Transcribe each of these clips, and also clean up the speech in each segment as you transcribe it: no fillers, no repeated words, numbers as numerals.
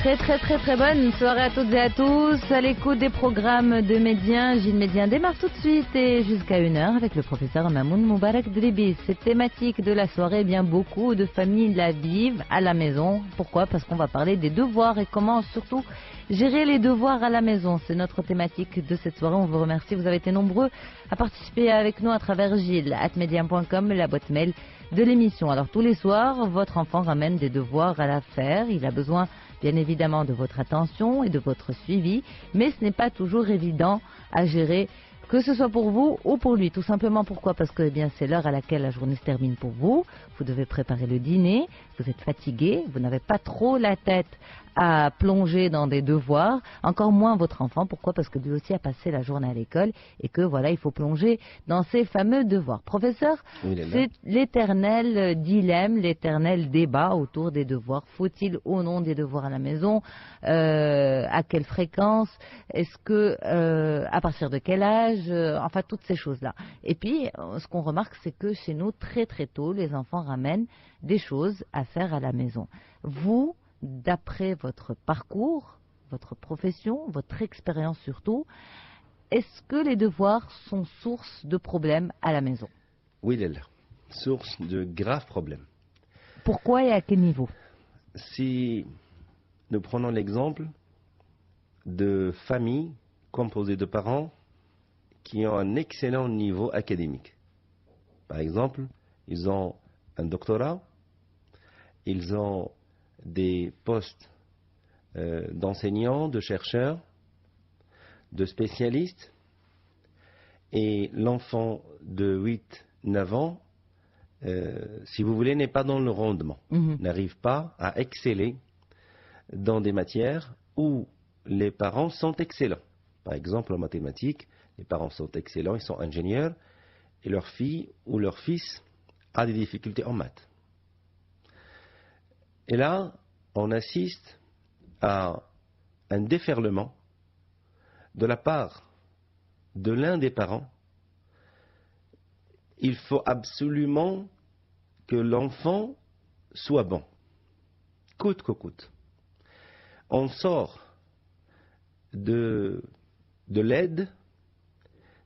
Très bonne soirée à toutes et à tous. À l'écoute des programmes de Médien, Gilles Médien démarre tout de suite et jusqu'à 1h avec le professeur Mamoun Moubarak Dribi. Cette thématique de la soirée, bien beaucoup de familles la vivent à la maison. Pourquoi? Parce qu'on va parler des devoirs et comment surtout gérer les devoirs à la maison. C'est notre thématique de cette soirée. On vous remercie. Vous avez été nombreux à participer avec nous à travers gilles@median.com, la boîte mail de l'émission. Alors tous les soirs, votre enfant ramène des devoirs à la faire. Il a besoin bien évidemment de votre attention et de votre suivi, mais ce n'est pas toujours évident à gérer, que ce soit pour vous ou pour lui. Tout simplement pourquoi? Parce que eh bien, c'est l'heure à laquelle la journée se termine pour vous. Vous devez préparer le dîner, vous êtes fatigué, vous n'avez pas trop la tête à plonger dans des devoirs, encore moins votre enfant. Pourquoi? Parce que lui aussi a passé la journée à l'école et que voilà, il faut plonger dans ces fameux devoirs. Professeur, c'est l'éternel dilemme, l'éternel débat autour des devoirs. Faut-il ou non des devoirs à la maison? À quelle fréquence? Est-ce que à partir de quel âge? Enfin, toutes ces choses-là. Et puis, ce qu'on remarque, c'est que chez nous, très tôt, les enfants ramènent des choses à faire à la maison. Vous, d'après votre parcours, votre profession, votre expérience surtout, est-ce que les devoirs sont source de problèmes à la maison? Oui, Léla, source de graves problèmes. Pourquoi et à quel niveau? Si nous prenons l'exemple de familles composées de parents qui ont un excellent niveau académique. Par exemple, ils ont un doctorat, ils ont des postes d'enseignants, de chercheurs, de spécialistes, et l'enfant de 8-9 ans, si vous voulez, n'est pas dans le rendement, n'arrive pas à exceller dans des matières où les parents sont excellents. Par exemple, en mathématiques, les parents sont excellents, ils sont ingénieurs, et leur fille ou leur fils a des difficultés en maths. Et là, on assiste à un déferlement de la part de l'un des parents. Il faut absolument que l'enfant soit bon, coûte que coûte. On sort de l'aide,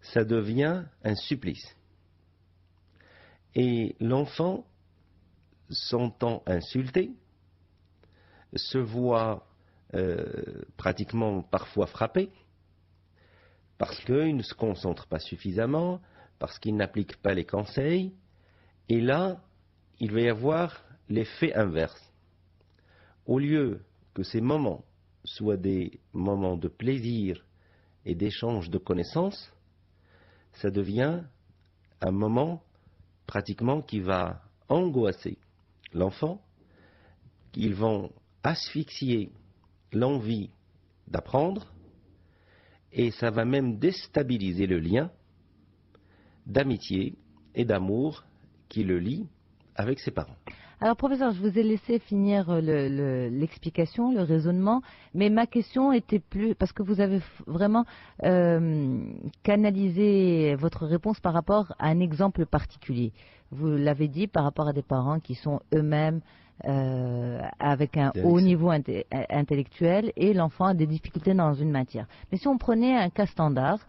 ça devient un supplice. Et l'enfant, s'entend insulté, se voit pratiquement parfois frappé, parce qu'il ne se concentre pas suffisamment, parce qu'il n'applique pas les conseils, et là, il va y avoir l'effet inverse. Au lieu que ces moments soient des moments de plaisir et d'échange de connaissances, ça devient un moment pratiquement qui va angoisser l'enfant, qu'ils vont asphyxier l'envie d'apprendre, et ça va même déstabiliser le lien d'amitié et d'amour qui le lie avec ses parents. Alors, professeur, je vous ai laissé finir l'explication, le raisonnement, mais ma question était plus, parce que vous avez vraiment canalisé votre réponse par rapport à un exemple particulier. Vous l'avez dit par rapport à des parents qui sont eux-mêmes avec un haut niveau intellectuel et l'enfant a des difficultés dans une matière. Mais si on prenait un cas standard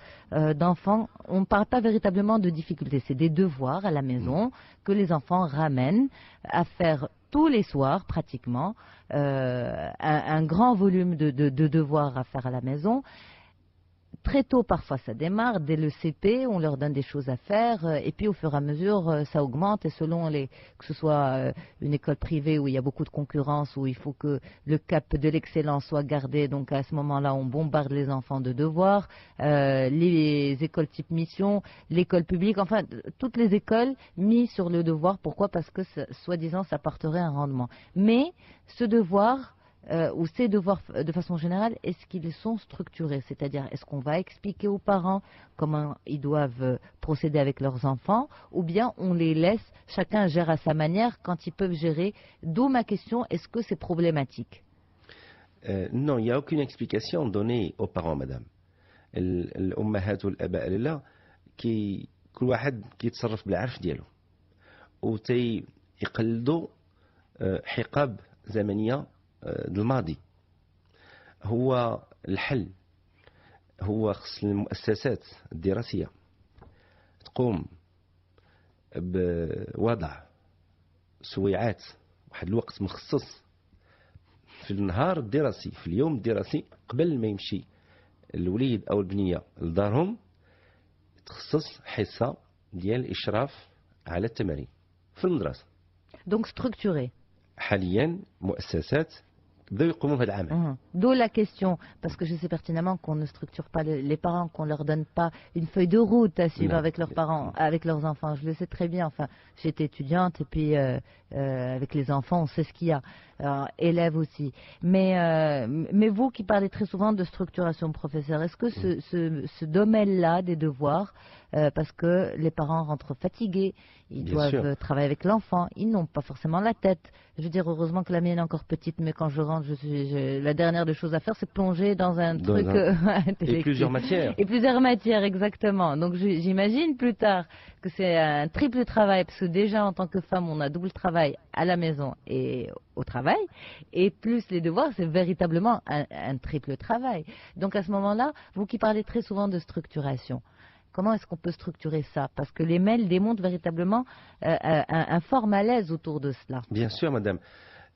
d'enfant, on ne parle pas véritablement de difficultés, c'est des devoirs à la maison que les enfants ramènent à faire tous les soirs pratiquement, un grand volume de devoirs à faire à la maison. Très tôt, parfois, ça démarre. Dès le CP, on leur donne des choses à faire. Et puis, au fur et à mesure, ça augmente. Et selon que ce soit une école privée où il y a beaucoup de concurrence, où il faut que le cap de l'excellence soit gardé. Donc, à ce moment-là, on bombarde les enfants de devoirs. Les écoles type mission, l'école publique, enfin, toutes les écoles mises sur le devoir. Pourquoi? Parce que, soi-disant, ça porterait un rendement. Mais, ce devoir... ou ces devoirs de façon générale, est-ce qu'ils sont structurés? C'est-à-dire, est-ce qu'on va expliquer aux parents comment ils doivent procéder avec leurs enfants, ou bien on les laisse, chacun gère à sa manière quand ils peuvent gérer? D'où ma question, est-ce que c'est problématique? Non, il n'y a aucune explication donnée aux parents, madame. الأمهات والآباء لله كل واحد كيتصرف بالعرف ديالو وتيقلدوا حقب زمنية الماضي. هو الحل هو خص المؤسسات الدراسية تقوم بوضع سويعات، واحد الوقت مخصص في النهار الدراسي، في اليوم الدراسي، قبل ما يمشي الوليد أو البنية لدارهم، تخصص حصة ديال الإشراف على التمارين في المدرسة. Donc structuré. حاليا مؤسسات بدأوا يقوموا بهذا العمل. D'où la question, parce que je sais pertinemment qu'on ne structure pas les parents, qu'on leur donne pas une feuille de route à suivre avec leurs parents, avec leurs enfants. Je le sais très bien. Enfin, j'étais étudiante et puis avec les enfants, on sait ce qu'il y a. Alors, élèves aussi. Mais vous qui parlez très souvent de structuration, professeur, est-ce que ce domaine-là des devoirs, parce que les parents rentrent fatigués, ils doivent travailler avec l'enfant, ils n'ont pas forcément la tête. Je veux dire, heureusement que la mienne est encore petite, mais quand je rentre, la dernière des choses à faire, c'est plonger dans un truc et plusieurs matières. Et plusieurs matières, exactement. Donc j'imagine plus tard que c'est un triple travail, parce que déjà en tant que femme, on a double travail à la maison et au travail, et plus les devoirs, c'est véritablement un triple travail. Donc à ce moment-là, vous qui parlez très souvent de structuration, comment est-ce qu'on peut structurer ça? Parce que les mails démontrent véritablement un fort malaise autour de cela. Bien sûr, madame.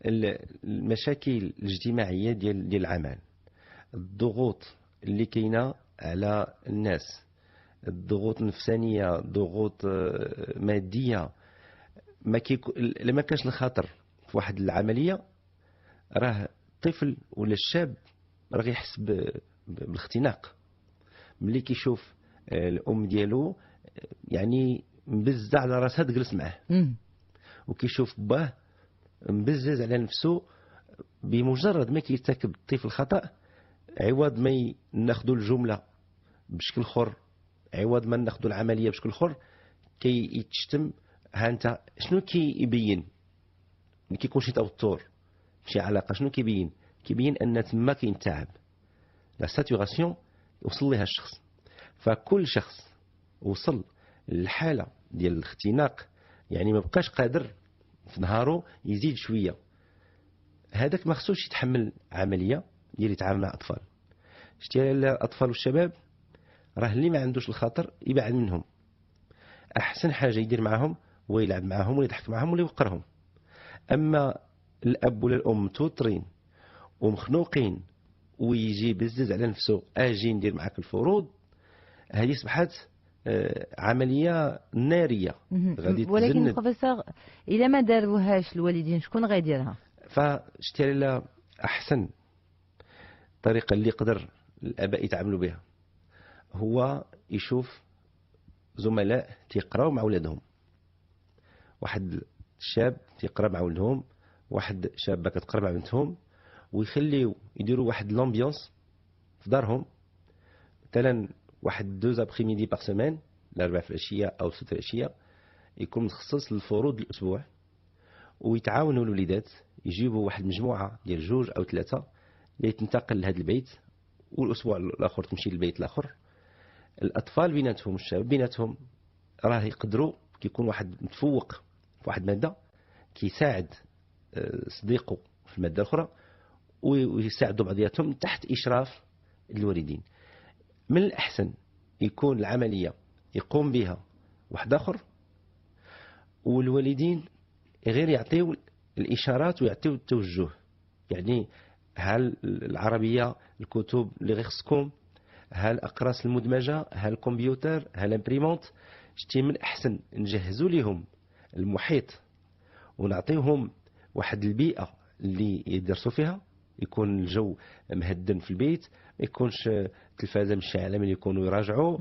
المشاكل الاجتماعية ديال العمل، الضغوط اللي كاينة على الناس، الضغوط النفسانية، ضغوط مادية، لما كانش الخاطر في واحد العملية، راه الطفل ولا الشاب راه يحس بالاختناق ملي كيشوف الام ديالو يعني مبزة على راسها تجلس معاه، وكيشوف باه مبزز على نفسه بمجرد ما كيرتكب الطفل خطأ، عوض ما ناخذوا الجملة بشكل خر، عوض ما ناخذوا العملية بشكل خر، كيتشتم. ها انت شنو كيبين؟ ملي كيكون شي توتر شي علاقة، شنو كيبين؟ كيبين ان تما كاين تعب، لا ساتوراسيون وصل لها الشخص. فكل شخص وصل للحالة ديال الاختناق، يعني ما بقاش قادر في نهارو يزيد شوية، هذاك ما خصوش يتحمل عملية ديال يتعامل مع أطفال. شتي الأطفال والشباب راه اللي ما عندوش الخاطر يبعد منهم، أحسن حاجة يدير معهم هو يلعب معهم ولا يضحك معهم ولا يوقرهم. أما الأب ولا الأم متوترين ومخنوقين ويجي بزز على نفسه أجي ندير معك الفروض، هذه أصبحت عملية نارية غادي تزند. ولكن بروفيسور إلا ما داروهاش الوالدين شكون غيديرها؟ فشتي لا أحسن طريقة اللي يقدر الآباء يتعاملوا بها هو يشوف زملاء تيقراو مع ولادهم، واحد الشاب تيقرا مع ولدهم، واحد شابة كتقرا مع بنتهم، ويخليو يديروا واحد لامبيونس في دارهم، مثلا واحد 2 ابخي-ميدي باغ سيمين، الاربع في العشيه او السبت في العشيه، يكون مخصص للفروض الاسبوع، ويتعاونوا الوليدات يجيبوا واحد المجموعه ديال 2 أو 3 اللي تنتقل لهذا البيت، والاسبوع الاخر تمشي للبيت الاخر. الاطفال بيناتهم والشباب بيناتهم راه يقدروا كيكون واحد متفوق في واحد الماده كيساعد صديقه في الماده الاخرى، ويساعدوا بعضياتهم تحت اشراف الوالدين. من الأحسن يكون العملية يقوم بها واحد آخر، والوالدين غير يعطيو الإشارات ويعطيو التوجه، يعني هل العربية الكتب اللي غير خصكم، هل الأقراص المدمجة، هل الكمبيوتر، هل الامبريمونت. شتي من الأحسن نجهزوا لهم المحيط ونعطيهم واحد البيئة اللي يدرسوا فيها، يكون الجو مهدن في البيت، ما يكونش التلفازه مشعله من يكونوا يراجعوا.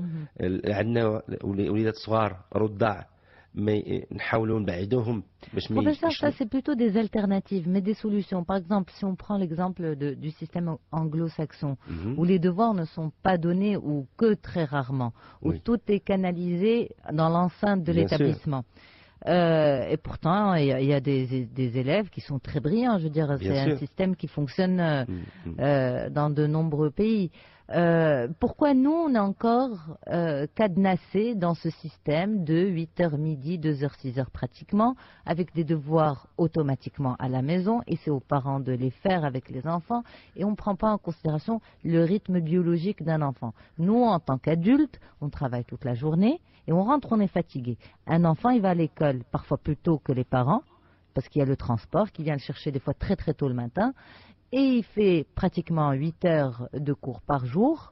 عندنا وليدات صغار رضع، نحاولوا نبعدوهم باش ما Professeur, ça c'est plutôt des alternatives, mais des solutions. Par exemple, si on prend l'exemple du système anglo-saxon, où les devoirs ne sont pas donnés ou que très rarement, où tout est canalisé dans l'enceinte de l'établissement. Et pourtant, il y a des élèves qui sont très brillants. Je veux dire, c'est un système qui fonctionne dans de nombreux pays. Pourquoi nous, on est encore cadenassés dans ce système de 8h midi, 2h, 6h pratiquement, avec des devoirs automatiquement à la maison, et c'est aux parents de les faire avec les enfants, et on ne prend pas en considération le rythme biologique d'un enfant. Nous, en tant qu'adultes, on travaille toute la journée, et on rentre, on est fatigué. Un enfant, il va à l'école parfois plus tôt que les parents, parce qu'il y a le transport qui vient le chercher des fois très très tôt le matin, et il fait pratiquement 8 heures de cours par jour.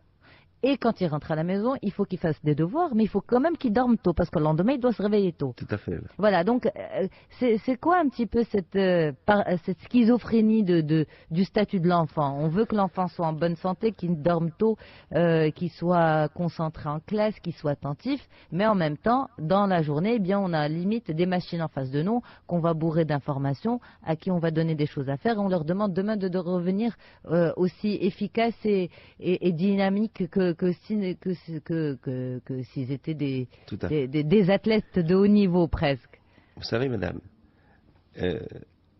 Et quand il rentre à la maison, il faut qu'il fasse des devoirs, mais il faut quand même qu'il dorme tôt, parce que le lendemain, il doit se réveiller tôt. Tout à fait. Voilà, donc c'est quoi un petit peu cette schizophrénie du statut de l'enfant? On veut que l'enfant soit en bonne santé, qu'il dorme tôt, qu'il soit concentré en classe, qu'il soit attentif, mais en même temps, dans la journée, eh bien, on a limite des machines en face de nous qu'on va bourrer d'informations, à qui on va donner des choses à faire, et on leur demande demain de revenir aussi efficace et dynamique que s'ils étaient des athlètes de haut niveau presque. Vous savez, madame,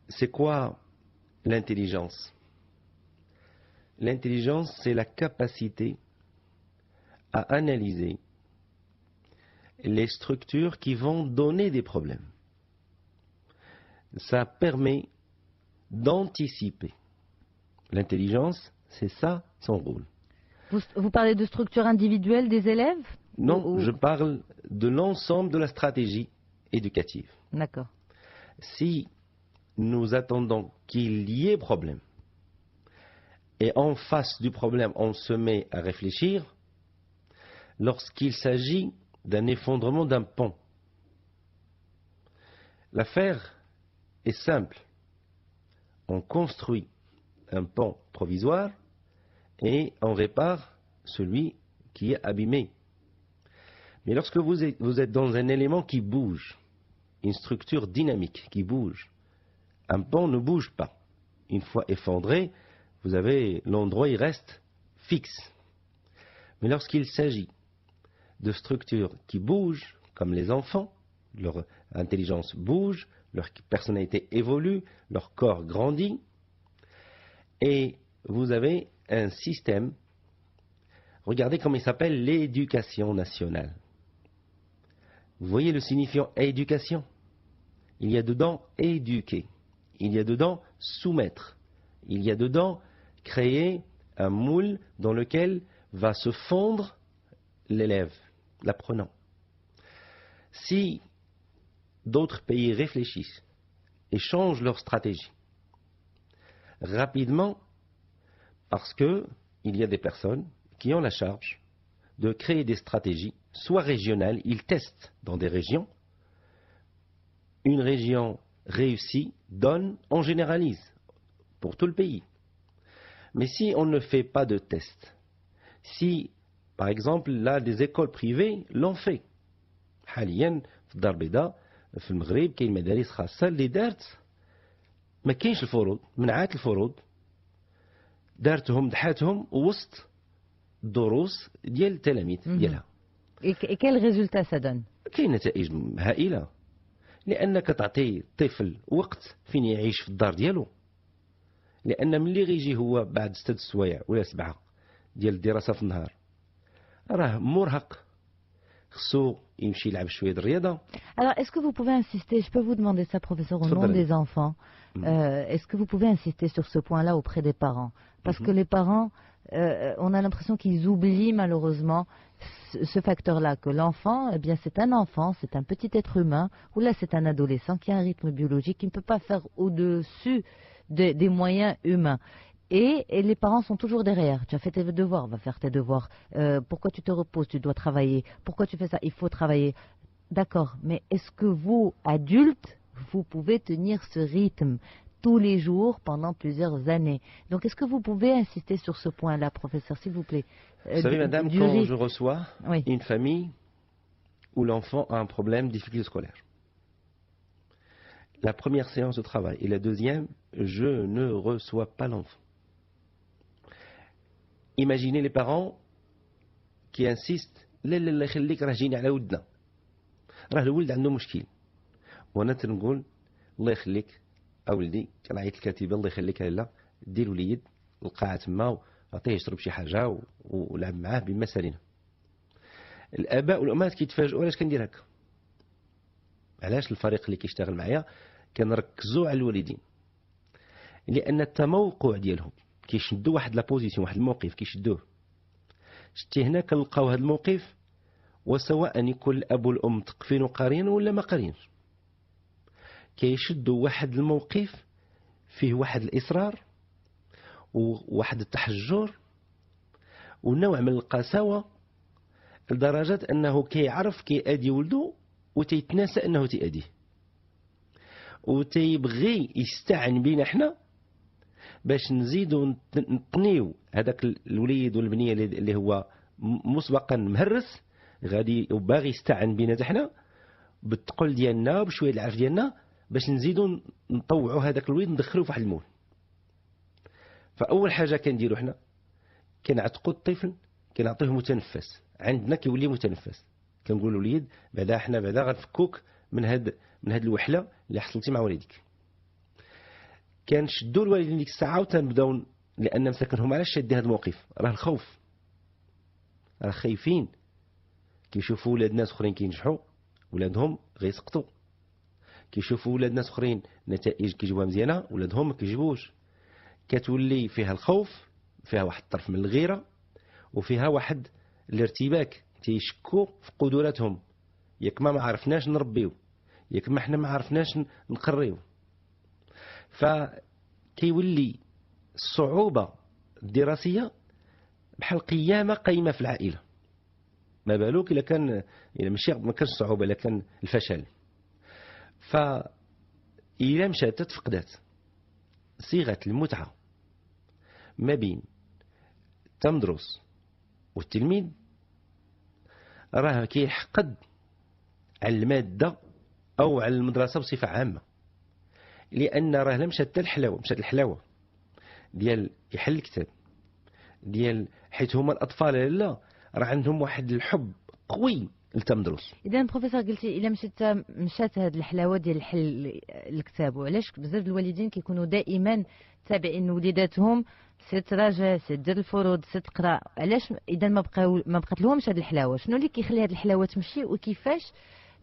c'est quoi l'intelligence? L'intelligence, c'est la capacité à analyser les structures qui vont donner des problèmes. Ça permet d'anticiper. L'intelligence, c'est ça son rôle. Vous parlez de structure individuelle des élèves? Non, je parle de l'ensemble de la stratégie éducative. D'accord. Si nous attendons qu'il y ait problème, et en face du problème, on se met à réfléchir, lorsqu'il s'agit d'un effondrement d'un pont, l'affaire est simple. On construit un pont provisoire et on répare celui qui est abîmé. Mais lorsque vous êtes dans un élément qui bouge, une structure dynamique qui bouge, un pont ne bouge pas. Une fois effondré, vous avez l'endroit, il reste fixe. Mais lorsqu'il s'agit de structures qui bougent, comme les enfants, leur intelligence bouge, leur personnalité évolue, leur corps grandit, et vous avez un système, regardez comment il s'appelle, l'éducation nationale. Vous voyez le signifiant éducation? Il y a dedans éduquer, il y a dedans soumettre, il y a dedans créer un moule dans lequel va se fondre l'élève, l'apprenant. Si d'autres pays réfléchissent et changent leur stratégie rapidement, parce qu'il y a des personnes qui ont la charge de créer des stratégies, soit régionales, ils testent dans des régions. Une région réussie donne, on généralise pour tout le pays. Mais si on ne fait pas de tests, si, par exemple, là, des écoles privées l'ont fait. حاليا في الدار البيضاء في المغرب كاين مدارس خاصة اللي دارت ما كاينش الفروض، منعات الفروض، دارتهم دحاتهم وسط الدروس ديال التلاميذ ديالها. Et quel résultat ça donne? كاين نتائج هائلة، لأنك تعطي طفل وقت فين يعيش في الدار ديالو، لأن ملي غيجي هو بعد 6 سوايع ولا 7 ديال الدراسة في النهار راه مرهق، خصو يمشي يلعب شوية د الرياضة. Alors, est-ce que vous pouvez insister, je peux vous demander ça, professeur, au nom des enfants, est-ce que vous pouvez insister sur ce point-là auprès des parents? Parce que les parents, on a l'impression qu'ils oublient malheureusement ce facteur-là, que l'enfant, eh bien c'est un enfant, c'est un petit être humain, ou là c'est un adolescent qui a un rythme biologique, qui ne peut pas faire au-dessus des moyens humains. Et les parents sont toujours derrière. Tu as fait tes devoirs, va faire tes devoirs. Pourquoi tu te reposes? Tu dois travailler. Pourquoi tu fais ça? Il faut travailler. D'accord, mais est-ce que vous, adultes, vous pouvez tenir ce rythme tous les jours pendant plusieurs années? Donc est-ce que vous pouvez insister sur ce point-là, professeur, s'il vous plaît? Vous savez, madame, quand je reçois une famille où l'enfant a un problème, difficulté scolaire, la première séance de travail et la deuxième, je ne reçois pas l'enfant. Imaginez les parents qui insistent: لا لا لا خليك راه جينا على ودنا، راه الولد عنده مشكل، وانا تنقول الله يخليك اولدي، كنعيط الكاتبه الله يخليك لاله دير الوليد القاعه تما عطيه يشرب شي حاجه ولعب معاه بما سالينا. الاباء والامهات كيتفاجئوا علاش كندير هكا، علاش الفريق اللي كيشتغل معايا كنركزوا على الوالدين، لان التموقع ديالهم كيشدوا واحد لابوزيسيون، واحد الموقف كيشدوه. شتي هنا كنلقاو هذا الموقف، وسواء يكون الاب والام تقفين وقارين ولا ما قارينش، كيشدوا واحد الموقف فيه واحد الاصرار وواحد التحجر ونوع من القساوه، لدرجه انه كيعرف كيأدي ولده وتيتناسى انه تيأديه، وتيبغي يستعن بينا حنا باش نزيدوا نطنيو هذاك الوليد والبنيه اللي هو مسبقا مهرس غادي وباغي يستعن بينا حنا بالثقل ديالنا وبشويه العرف ديالنا باش نزيدوا نطوعوا هذاك الوليد ندخلوه في واحد المول. فاول حاجه كنديروا حنا كنعتقوا الطفل، كنعطيه متنفس، عندنا كيولي متنفس، كنقول للوليد بعدا حنا بعدا غنفكوك من هاد الوحله اللي حصلتي مع والديك. كنشدوا الوالدين ديك الساعه وتنبداو، لان مساكنهم علاش شادين هذا الموقف، راه الخوف، راه خايفين كيشوفوا ولاد ناس اخرين كينجحوا ولادهم غيسقطوا، كيشوفوا ولاد ناس اخرين نتائج كيجيبوها مزيانه ولادهم ما كيجيبوش. كتولي فيها الخوف، فيها واحد الطرف من الغيره، وفيها واحد الارتباك، تيشكوا في قدراتهم، ياك ما عرفناش نربيو، ياك ما حنا ما عرفناش نقريو. فكيولي الصعوبه الدراسيه بحال قيامه قايمه في العائله، ما بالك الا كان ماشي ما كانش صعوبه، الا كان الفشل. فإلا مشات تفقدات صيغه المتعه ما بين التمدرس والتلميذ، راه كيحقد على الماده او على المدرسه بصفه عامه، لان راه لا مشات الحلاوه، مشات الحلاوه ديال يحل الكتاب ديال، حيت هما الاطفال لا راه عندهم واحد الحب قوي للتمدرس. اذا بروفيسور قلتي الا مشات هذه الحلاوه ديال الحل الكتاب، وعلاش بزاف الوالدين كيكونوا دائما تابعين وليداتهم سير تراجع، سير دير الفروض، سير تقرا، علاش اذا ما بقات لهمش هذه الحلاوه؟ شنو اللي كيخلي هذه الحلاوه تمشي وكيفاش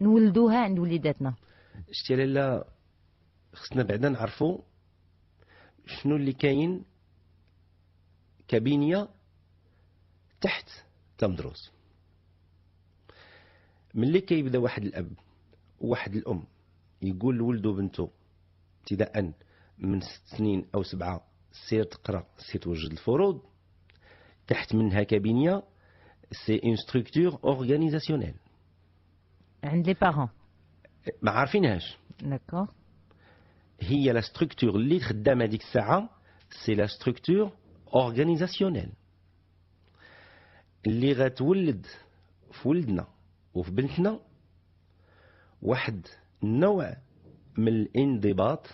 نولدوها عند وليداتنا؟ شتي لاله خصنا بعدا نعرفوا شنو اللي كاين كبنيه تحت تمدرس. ملي كيبدا واحد الاب وواحد الام يقول لولده بنته ابتداء من 6 سنين او 7 سير تقرا، سير توجد الفروض، تحت منها كبنيه سي اون ستركتور اورغانيزاسيونيل عند لي بارون ما عارفينهاش. داكور، هي لا ستركتور اللي خدامه هذيك الساعه سي لا ستركتور اورغانيزاسيونيل اللي غتولد في ولدنا وفي بنتنا واحد النوع من الانضباط،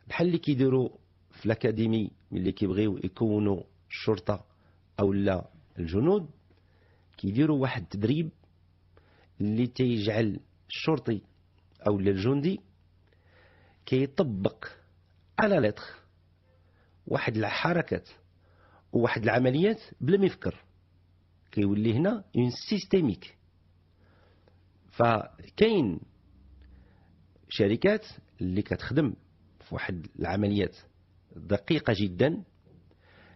بحال اللي كيديروا في الاكاديمي ملي كيبغيو يكونوا الشرطه او لا الجنود، كيديروا واحد التدريب اللي تيجعل الشرطي او الجندي كيطبق على لتر واحد الحركات وواحد العمليات بلا ما يفكر، كيولي هنا اون سيستيميك. فكاين شركات اللي كتخدم في واحد العمليات دقيقة جدا،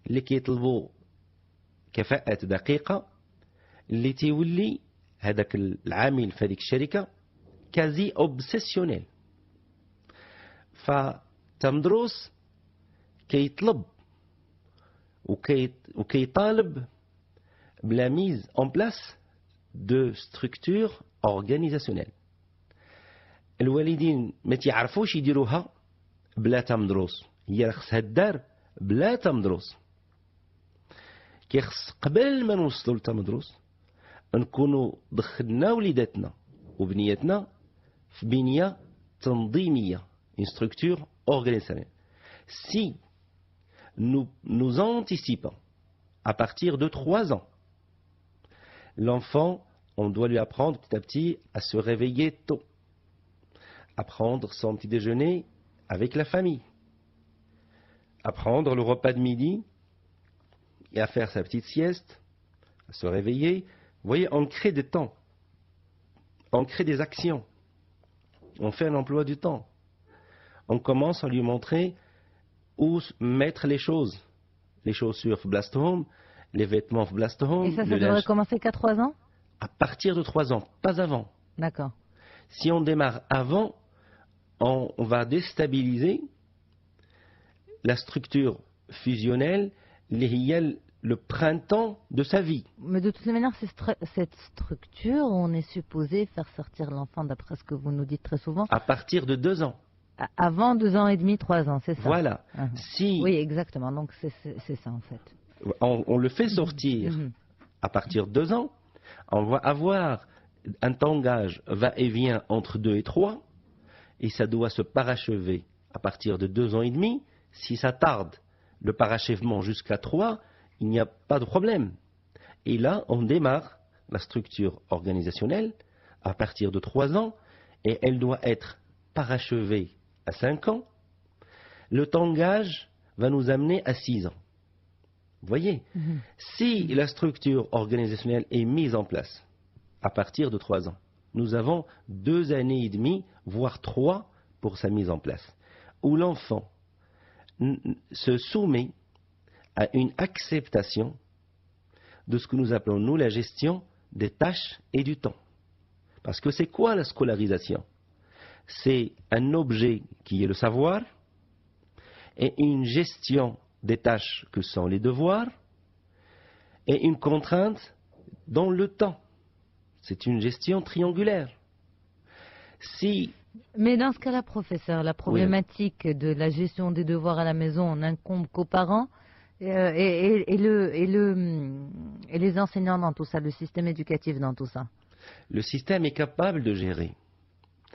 اللي كيطلبوا كفاءات دقيقة، اللي تيولي هذاك العامل في هذيك الشركة كازي اوبسيسيونيل. فتمدرس كيطلب وكيطالب بلا ميز اون بلاس دو ستركتور اورغانيزاسيونيل. الوالدين ما تيعرفوش يديروها بلا تمدرس، هي خصها الدار بلا تمدرس. كيخص قبل ما نوصلوا للتمدرس نكونوا دخلنا وليداتنا وبنياتنا في بنيه تنظيميه، une structure organisationnelle. Si nous anticipons à partir de 3 ans, l'enfant, on doit lui apprendre petit à petit à se réveiller tôt, à prendre son petit déjeuner avec la famille, à prendre le repas de midi et à faire sa petite sieste, à se réveiller. Vous voyez, on crée des temps, on crée des actions, on fait un emploi du temps. On commence à lui montrer où mettre les choses. Les chaussures Blastehome, les vêtements Blastehome. Et ça devrait commencer qu'à 3 ans? À partir de 3 ans, pas avant. D'accord. Si on démarre avant, on va déstabiliser la structure fusionnelle, le printemps de sa vie. Mais de toutes les manières, cette structure, on est supposé faire sortir l'enfant, d'après ce que vous nous dites très souvent. À partir de 2 ans. Avant 2 ans et demi, 3 ans, c'est ça? Voilà. Oui, exactement. Donc c'est ça en fait. On le fait sortir à partir de 2 ans. On va avoir un tangage va-et-vient entre 2 et 3. Et ça doit se parachever à partir de 2 ans et demi. Si ça tarde, le parachèvement jusqu'à 3, il n'y a pas de problème. Et là, on démarre la structure organisationnelle à partir de 3 ans et elle doit être parachevée à 5 ans. Le tangage va nous amener à 6 ans. Vous voyez, si la structure organisationnelle est mise en place à partir de 3 ans, nous avons 2 années et demie, voire 3 pour sa mise en place, où l'enfant se soumet à une acceptation de ce que nous appelons, nous, la gestion des tâches et du temps. Parce que c'est quoi la scolarisation? C'est un objet qui est le savoir et une gestion des tâches que sont les devoirs et une contrainte dans le temps. C'est une gestion triangulaire. Mais dans ce cas-là, professeur, la problématique de la gestion des devoirs à la maison n'incombe qu'aux parents et les enseignants dans tout ça, le système éducatif dans tout ça. Le système est capable de gérer.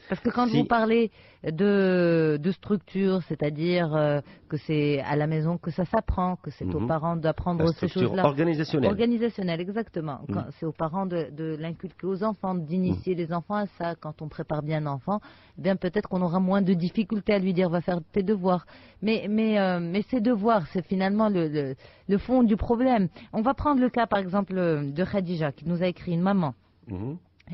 Parce que quand vous parlez de structure, c'est-à-dire que c'est à la maison que ça s'apprend, que c'est aux parents d'apprendre ces choses-là. Organisationnelle. Organisationnelle, exactement. C'est aux parents de l'inculquer aux enfants, d'initier les enfants à ça. Quand on prépare bien un enfant, eh bien peut-être qu'on aura moins de difficultés à lui dire va faire tes devoirs. Mais ces devoirs, c'est finalement le fond du problème. On va prendre le cas par exemple de Khadija qui nous a écrit, une maman.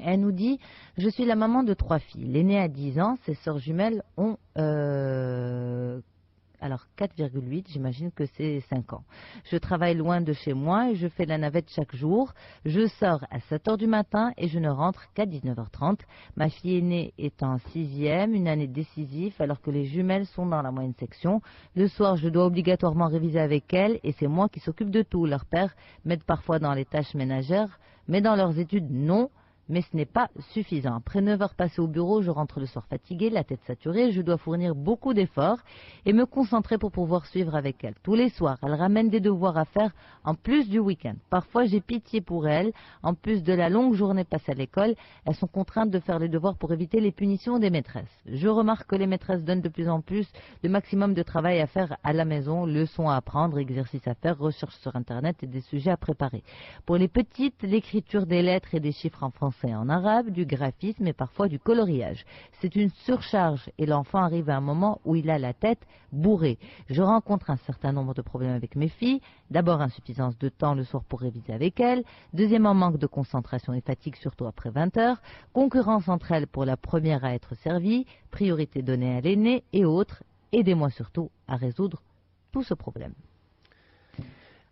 Elle nous dit, je suis la maman de 3 filles. L'aînée a 10 ans, ses sœurs jumelles ont 4,8, j'imagine que c'est 5 ans. Je travaille loin de chez moi et je fais la navette chaque jour. Je sors à 7 h du matin et je ne rentre qu'à 19 h 30. Ma fille aînée est en 6e, une année décisive, alors que les jumelles sont dans la moyenne section. Le soir, je dois obligatoirement réviser avec elles et c'est moi qui s'occupe de tout. Leur père m'aide parfois dans les tâches ménagères, mais dans leurs études, non. Mais ce n'est pas suffisant. Après 9 heures passées au bureau, je rentre le soir fatiguée, la tête saturée. Je dois fournir beaucoup d'efforts et me concentrer pour pouvoir suivre avec elle. Tous les soirs, elle ramène des devoirs à faire en plus du week-end. Parfois, j'ai pitié pour elle. En plus de la longue journée passée à l'école, elles sont contraintes de faire les devoirs pour éviter les punitions des maîtresses. Je remarque que les maîtresses donnent de plus en plus le maximum de travail à faire à la maison, leçons à apprendre, exercices à faire, recherches sur Internet et des sujets à préparer. Pour les petites, l'écriture des lettres et des chiffres en français et en arabe, du graphisme et parfois du coloriage. C'est une surcharge et l'enfant arrive à un moment où il a la tête bourrée. Je rencontre un certain nombre de problèmes avec mes filles. D'abord, insuffisance de temps le soir pour réviser avec elles. Deuxièmement, manque de concentration et fatigue, surtout après 20 heures. Concurrence entre elles pour la première à être servie. Priorité donnée à l'aînée et autres. Aidez-moi surtout à résoudre tout ce problème.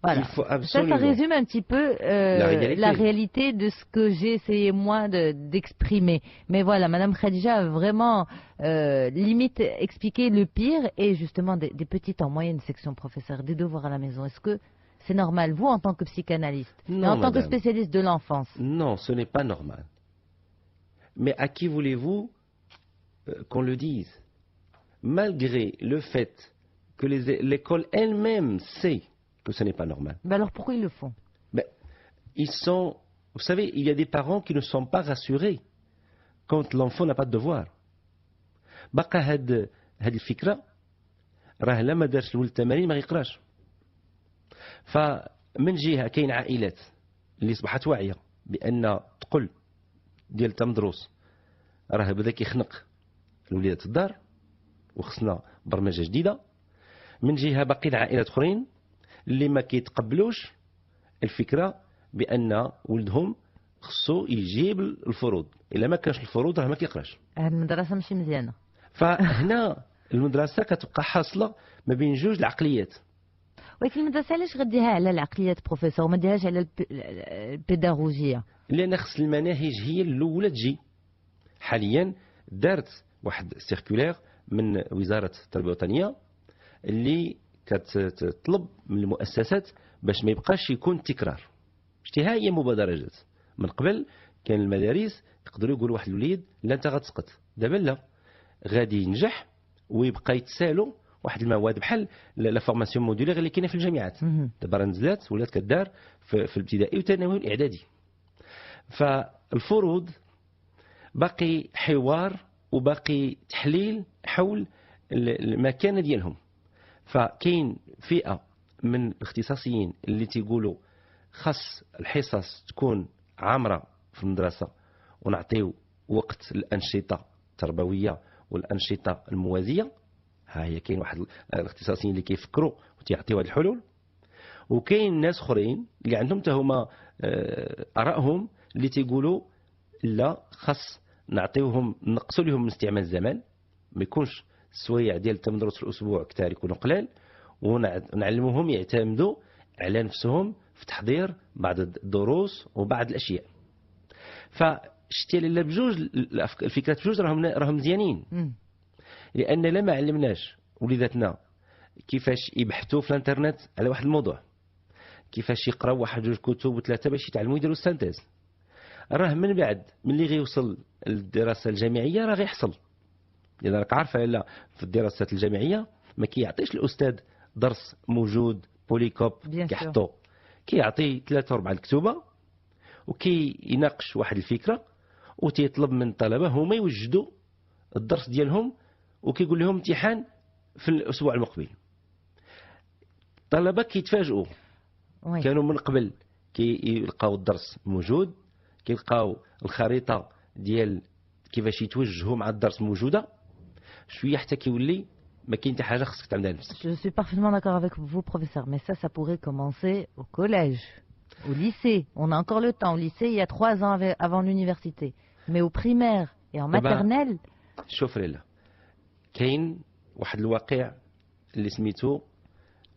Voilà. Ça résume un petit peu la réalité de ce que j'ai essayé moi d'exprimer. Mais voilà, Madame Khadija a vraiment limite expliqué le pire et justement des petites en moyenne section, professeur, des devoirs à la maison. Est-ce que c'est normal, vous, en tant que psychanalyste, non, en tant que spécialiste de l'enfance? Non, ce n'est pas normal. Mais à qui voulez-vous qu'on le dise? Malgré le fait que l'école elle-même sait que ce n'est pas normal. Mais alors pourquoi ils le font? Vous savez, il y a des parents qui ne sont pas rassurés quand l'enfant n'a pas de devoir. بقى هاد الفكرة راه لما دارش الولد التمارين ما يقراش. فمن جهة كاين عائلات اللي أصبحت واعية بأن تقول ديال تمدروس راه بدا كيخنق الوليدات الدار وخصنا برمجة جديدة. من جهة باقي عائلات أخرين اللي ما كيتقبلوش الفكرة بأن ولدهم خصو يجيب الفروض، إلا ما كانش الفروض راه ما كيقراش. المدرسة ماشي مزيانة. فهنا المدرسة كتبقى حاصلة ما بين جوج العقليات. ولكن المدرسة علاش غديها على العقليات بروفيسور وما ديهاش على البيداغوجية؟ لأن خص المناهج هي الأولى تجي. حاليا دارت واحد سيركولير من وزارة التربية الوطنية اللي كتطلب من المؤسسات باش ما يبقاش يكون تكرار. شتيها هي مبادرة جات من قبل. كان المدارس يقدروا يقولوا واحد الوليد لا انت غتسقط، دابا لا، غادي ينجح ويبقى يتسالوا واحد المواد بحال لا فورماسيون مودولير اللي كاينه في الجامعات. دابا راه نزلات ولات كدار في الابتدائي والثانوي والاعدادي. فالفروض باقي حوار وباقي تحليل حول المكانه ديالهم. فكاين فئه من الاختصاصيين اللي تيقولوا خاص الحصص تكون عامره في المدرسه ونعطيو وقت الانشطه التربويه والانشطه الموازيه. ها هي كاين واحد الاختصاصيين اللي كيفكروا وتيعطيو هذه الحلول، وكاين ناس اخرين اللي عندهم حتى هما ارائهم اللي تيقولوا لا، خاص نعطيوهم نقصوا لهم من استعمال الزمان، ما يكونش السوايع ديال 8 دروس في الاسبوع كثار يكونوا قلال، ونعلموهم يعتمدوا على نفسهم في تحضير بعض الدروس وبعض الاشياء. فشتي لا بجوج الفكرات بجوج راهم مزيانين. لان لا ما علمناش وليداتنا كيفاش يبحثوا في الانترنت على واحد الموضوع، كيفاش يقراو واحد جوج كتب وثلاثه باش يتعلموا يديروا السانتيز، راه من بعد ملي غيوصل للدراسه الجامعيه راه غيحصل. اذا راك عارفه لا في الدراسات الجامعيه ما كيعطيش الاستاذ درس موجود بوليكوب كيحطو، كيعطي 3 4 الكتوبه وكيناقش واحد الفكره وتيطلب من الطلبه هما يوجدوا الدرس ديالهم وكيقول لهم امتحان في الاسبوع المقبل. الطلبه كيتفاجئوا. كانوا من قبل كيلقاو الدرس موجود، كيلقاو الخريطه ديال كيفاش يتوجهوا مع الدرس موجوده، شويه حتى كيولي ما كاين حتى حاجه خصك تعملها لنفسك. Je suis parfaitement d'accord avec vous, professeur, mais ça pourrait commencer au collège, au lycée. On a encore le temps. Au lycée, il y a 3 ans avant l'université. Mais au primaire et en maternelle... شوف ليلى، كاين واحد الواقع اللي سميتو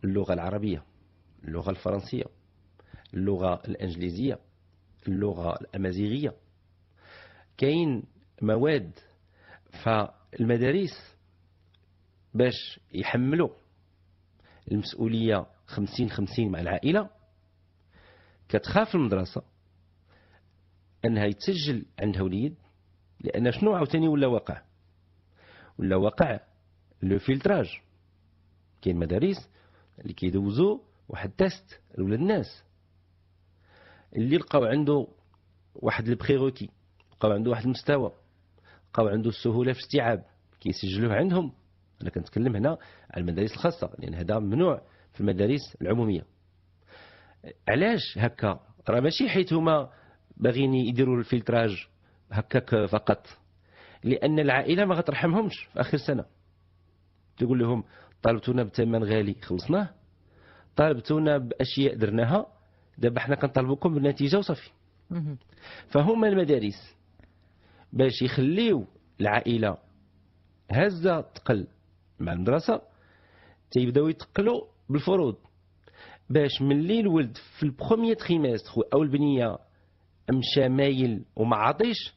اللغة العربية، اللغة الفرنسية، اللغة الإنجليزية، اللغة الأمازيغية. كاين مواد فالمدارس باش يحملوا المسؤولية 50-50 مع العائلة، كتخاف المدرسة أنها يتسجل عندها وليد. لأن شنو عاوتاني ولا واقع لو فيلتراج. كاين مدارس اللي كيدوزوا واحد تيست لولاد الناس اللي لقاو عنده واحد البريغوكي، لقاو عنده واحد المستوى، لقاو عنده السهوله في الاستيعاب، كيسجلوه عندهم. انا كنتكلم هنا على المدارس الخاصه لان هذا ممنوع في المدارس العموميه. علاش هكا؟ راه ماشي حيت هما باغيين يديروا الفلتراج هكاك فقط، لان العائله ما غترحمهمش في اخر سنه. تقول لهم طالبتونا بثمن غالي خلصناه، طالبتونا باشياء درناها، دابا حنا كنطالبوكم بالنتيجه وصافي. فهما المدارس باش يخليو العائله هزه تقل مع المدرسه تيبداو يتقلوا بالفروض، باش ملي الولد في البروميي تريمستر او البنيه مشى مايل وما عاطيش،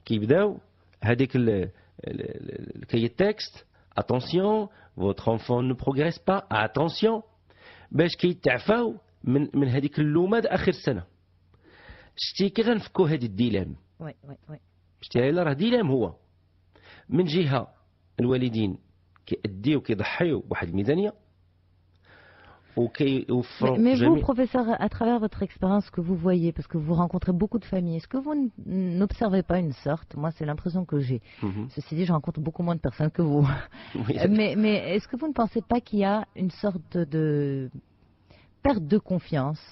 كيبداو هذيك الكاي التكست attention votre enfant ne progresse pas attention، باش كيتعفاو من هذيك اللومه اخر السنه. شتي كي غنفكوا هذه الديلام؟ وي شتي راه ديلام. هو من جهه الوالدين كيأديو كيضحيو بواحد الميزانيه وكيوفروا. Mais vous, professeur, à travers votre expérience que vous voyez, parce que vous rencontrez beaucoup de familles, est-ce que vous n'observez pas une sorte, moi c'est l'impression que j'ai, ceci dit je rencontre beaucoup moins de personnes que vous, oui, mais est-ce que vous ne pensez pas qu'il y a une sorte de perte de confiance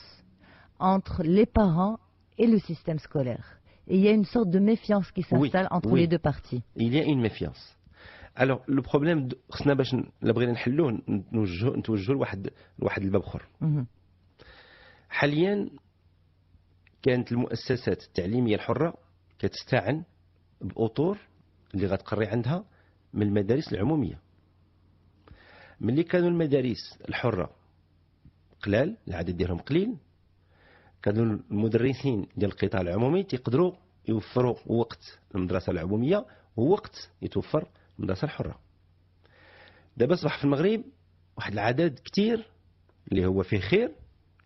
entre les parents et le système scolaire, et il y a une sorte de méfiance qui s'installe entre les deux parties? Il y a une méfiance. Alors le problème خصنا باش بغينا نحلوه نتوجهوا لواحد الباب اخر. حاليا كانت المؤسسات التعليمية الحرة كتستعن بأطر اللي غتقري عندها من المدارس العمومية. ملي كانوا المدارس الحرة قلال، العدد ديالهم قليل، كانوا المدرسين ديال القطاع العمومي تيقدروا يوفروا وقت المدرسة العمومية ووقت يتوفر المدرسة الحرة. دابا أصبح في المغرب واحد العدد كتير اللي هو فيه خير،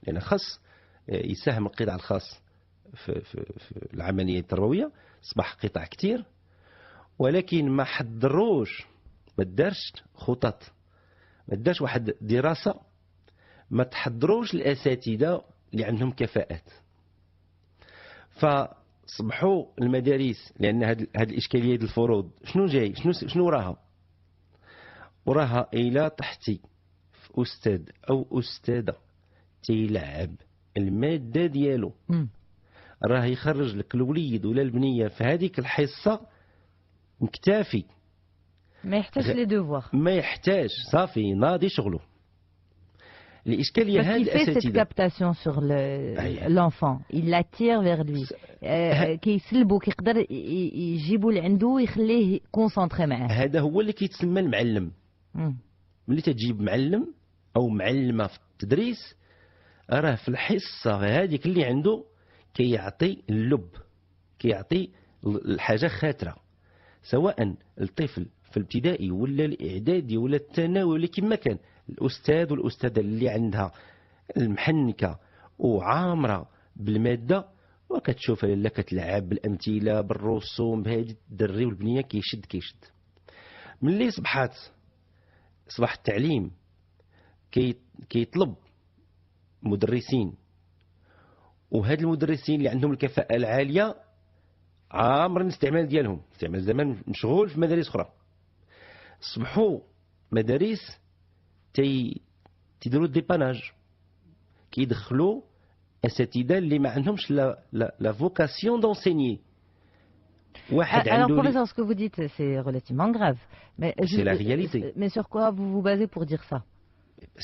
لأن خاص يساهم القطاع الخاص في العملية التربوية. أصبح قطاع كتير، ولكن ما حضروش، ما دارش خطط، ما دارش واحد دراسة، ما تحضروش الأساتذة اللي عندهم كفاءات. فصبحوا المدارس، لأن هذه الإشكالية ديال الفروض شنو جاي، شنو وراها إلى تحتي في أستاذ أو أستاذة تيلعب المادة ديالو، راه يخرج لك الوليد ولا البنية في هذيك الحصة مكتافي، ما يحتاج لي دوفوار، ما يحتاج، صافي ناضي شغله. الإشكالية هذه الأساتذة cette captation sur l'enfant, il l'attire vers lui, كيسلبو، كيقدر يجيبو لعنده ويخليه كونسونطري معاه. هذا هو اللي كيتسمى المعلم. ملي تجيب معلم أو معلمة في التدريس، راه في الحصة هذيك اللي عنده كيعطي اللب، كيعطي الحاجة خاترة، سواء الطفل في الابتدائي ولا الإعدادي ولا الثانوي ولا كما كان. الأستاذ والأستاذة اللي عندها المحنكة وعامرة بالمادة وكتشوف لا كتلعب بالأمثلة بالرسوم بهذه الدري والبنية كيشد. ملي صبح التعليم كيطلب مدرسين، وهاد المدرسين اللي عندهم الكفاءة العالية عامر الاستعمال ديالهم، استعمال زمان مشغول في مدارس أخرى. صبحوا مدارس تيديروا ديباناج، كيدخلوا اساتذه اللي ما عندهمش لا فوكاسيون دونسينيي. واحد عنده. Alors professeur, ce que vous dites c'est relativement grave, mais c'est la réalité. Mais sur quoi vous vous basez pour dire ça?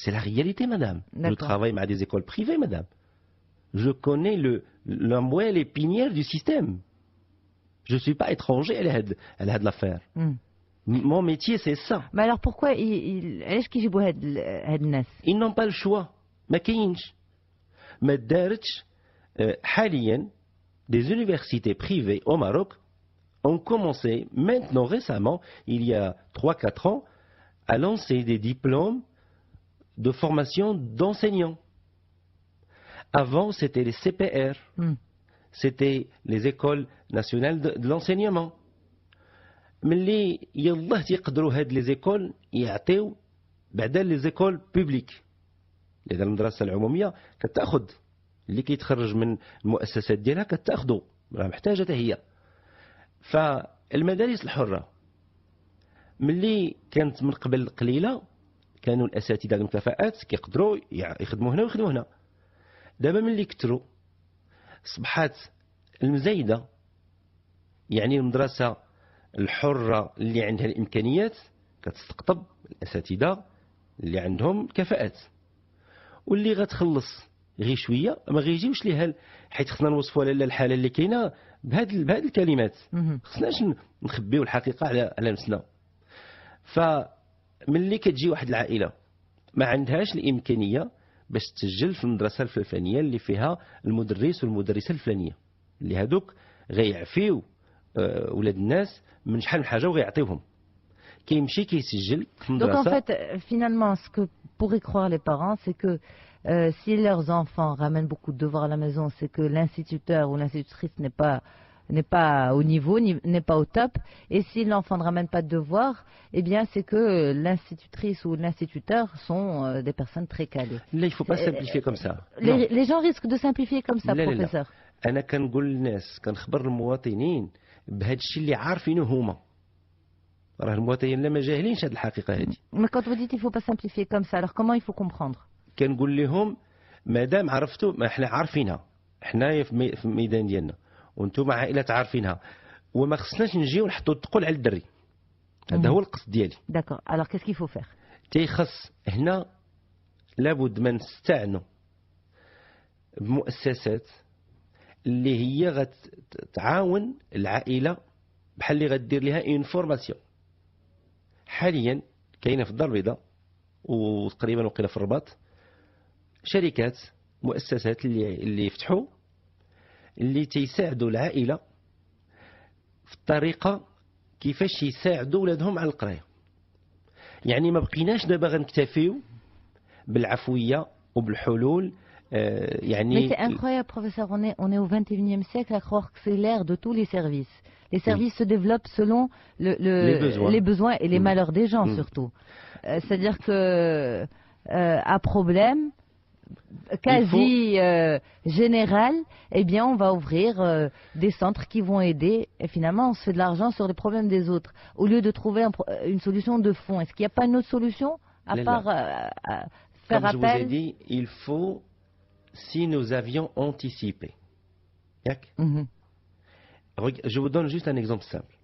C'est la réalité, madame. Je travaille avec des écoles privées, madame. Je connais la moelle épinière du système. Je suis pas étranger à l'affaire. Mon métier, c'est ça. Mais alors pourquoi علاش كيجيبوا هاد الناس؟ Ils n'ont pas le choix. ما كاينش. ما دارتش حاليا des universités privées au Maroc ont commencé maintenant récemment, il y a 3-4 ans, à lancer des diplômes de formation d'enseignants. Avant, c'était les CPR. C'était les écoles nationales de l'enseignement. ملي يلاه تيقدروا هاد لي زيكول يعطيو بعدا لي زيكول بوبليك، لأن المدرسة العمومية كتاخذ اللي كيتخرج من المؤسسات ديالها كتاخذو، راه محتاجة حتى هي. فالمدارس الحرة ملي كانت من قبل قليلة كانوا الأساتذة عندهم كفاءات كيقدروا يخدموا هنا ويخدموا هنا. دابا ملي كثروا صبحات المزايدة، يعني المدرسة الحرة اللي عندها الإمكانيات كتستقطب الأساتذة اللي عندهم كفاءات، واللي غتخلص غير شوية ما غيجيوش ليها، حيت خصنا نوصفوا على الحالة اللي كاينة بهاد الكلمات، خصناش نخبيو الحقيقة على نفسنا. فملي كتجي واحد العائلة ما عندهاش الإمكانية باش تسجل في المدرسة الفلانية اللي فيها المدرس والمدرسة الفلانية، اللي هادوك غيعفيو ولاد الناس من شحال من حاجه وغيعطيوهم، كيمشي كيسجل في المدرسه. Donc en fait finalement ce que pourraient croire les parents c'est que si leurs enfants ramènent beaucoup de devoirs à la maison, c'est que l'instituteur ou l'institutrice n'est pas au niveau, n'est pas au top, et si l'enfant ne ramène pas de devoirs, eh bien c'est que l'institutrice ou l'instituteur sont des personnes très calées. Là, il ne faut pas simplifier comme ça. Les gens risquent de simplifier comme ça, professeur. أنا كنقول للناس، كنخبر المواطنين بهذا الشيء اللي عارفينه هما، راه المواطنين لا جاهلينش هذه الحقيقة هذه. Mais quand vous dites il faut pas simplifier comme ça, alors comment il faut comprendre? كنقول لهم مادام عرفتوا، ما احنا عارفينها، حنايا في الميدان ديالنا وانتم عائلة عارفينها، وما خصناش نجيو نحطوا الثقل على الدري. هذا هو القصد ديالي. D'accord. Alors qu'est-ce qu'il faut faire? تيخص هنا لابد ما نستعنوا بمؤسسات اللي هي غتعاون العائله بحال اللي غدير لها اون فورماسيون. حاليا كاينه في الدار البيضاء وتقريبا وقيله في الرباط شركات مؤسسات اللي يفتحوا اللي تيساعدوا العائله في الطريقه كيفاش يساعدوا ولادهم على القرايه. يعني ما بقيناش دابا غنكتفيو بالعفويه وبالحلول. Mais c'est incroyable, professeur. On est au 21e siècle à croire que c'est l'ère de tous les services. Les services se développent selon les besoins et les malheurs des gens, surtout. C'est-à-dire que à problème quasi général, eh bien, on va ouvrir des centres qui vont aider. Et finalement, on se fait de l'argent sur les problèmes des autres, au lieu de trouver une solution de fond. Est-ce qu'il n'y a pas une autre solution à part faire appel? Comme je vous ai dit, il faut, si nous avions anticipé. Je vous donne juste un exemple simple.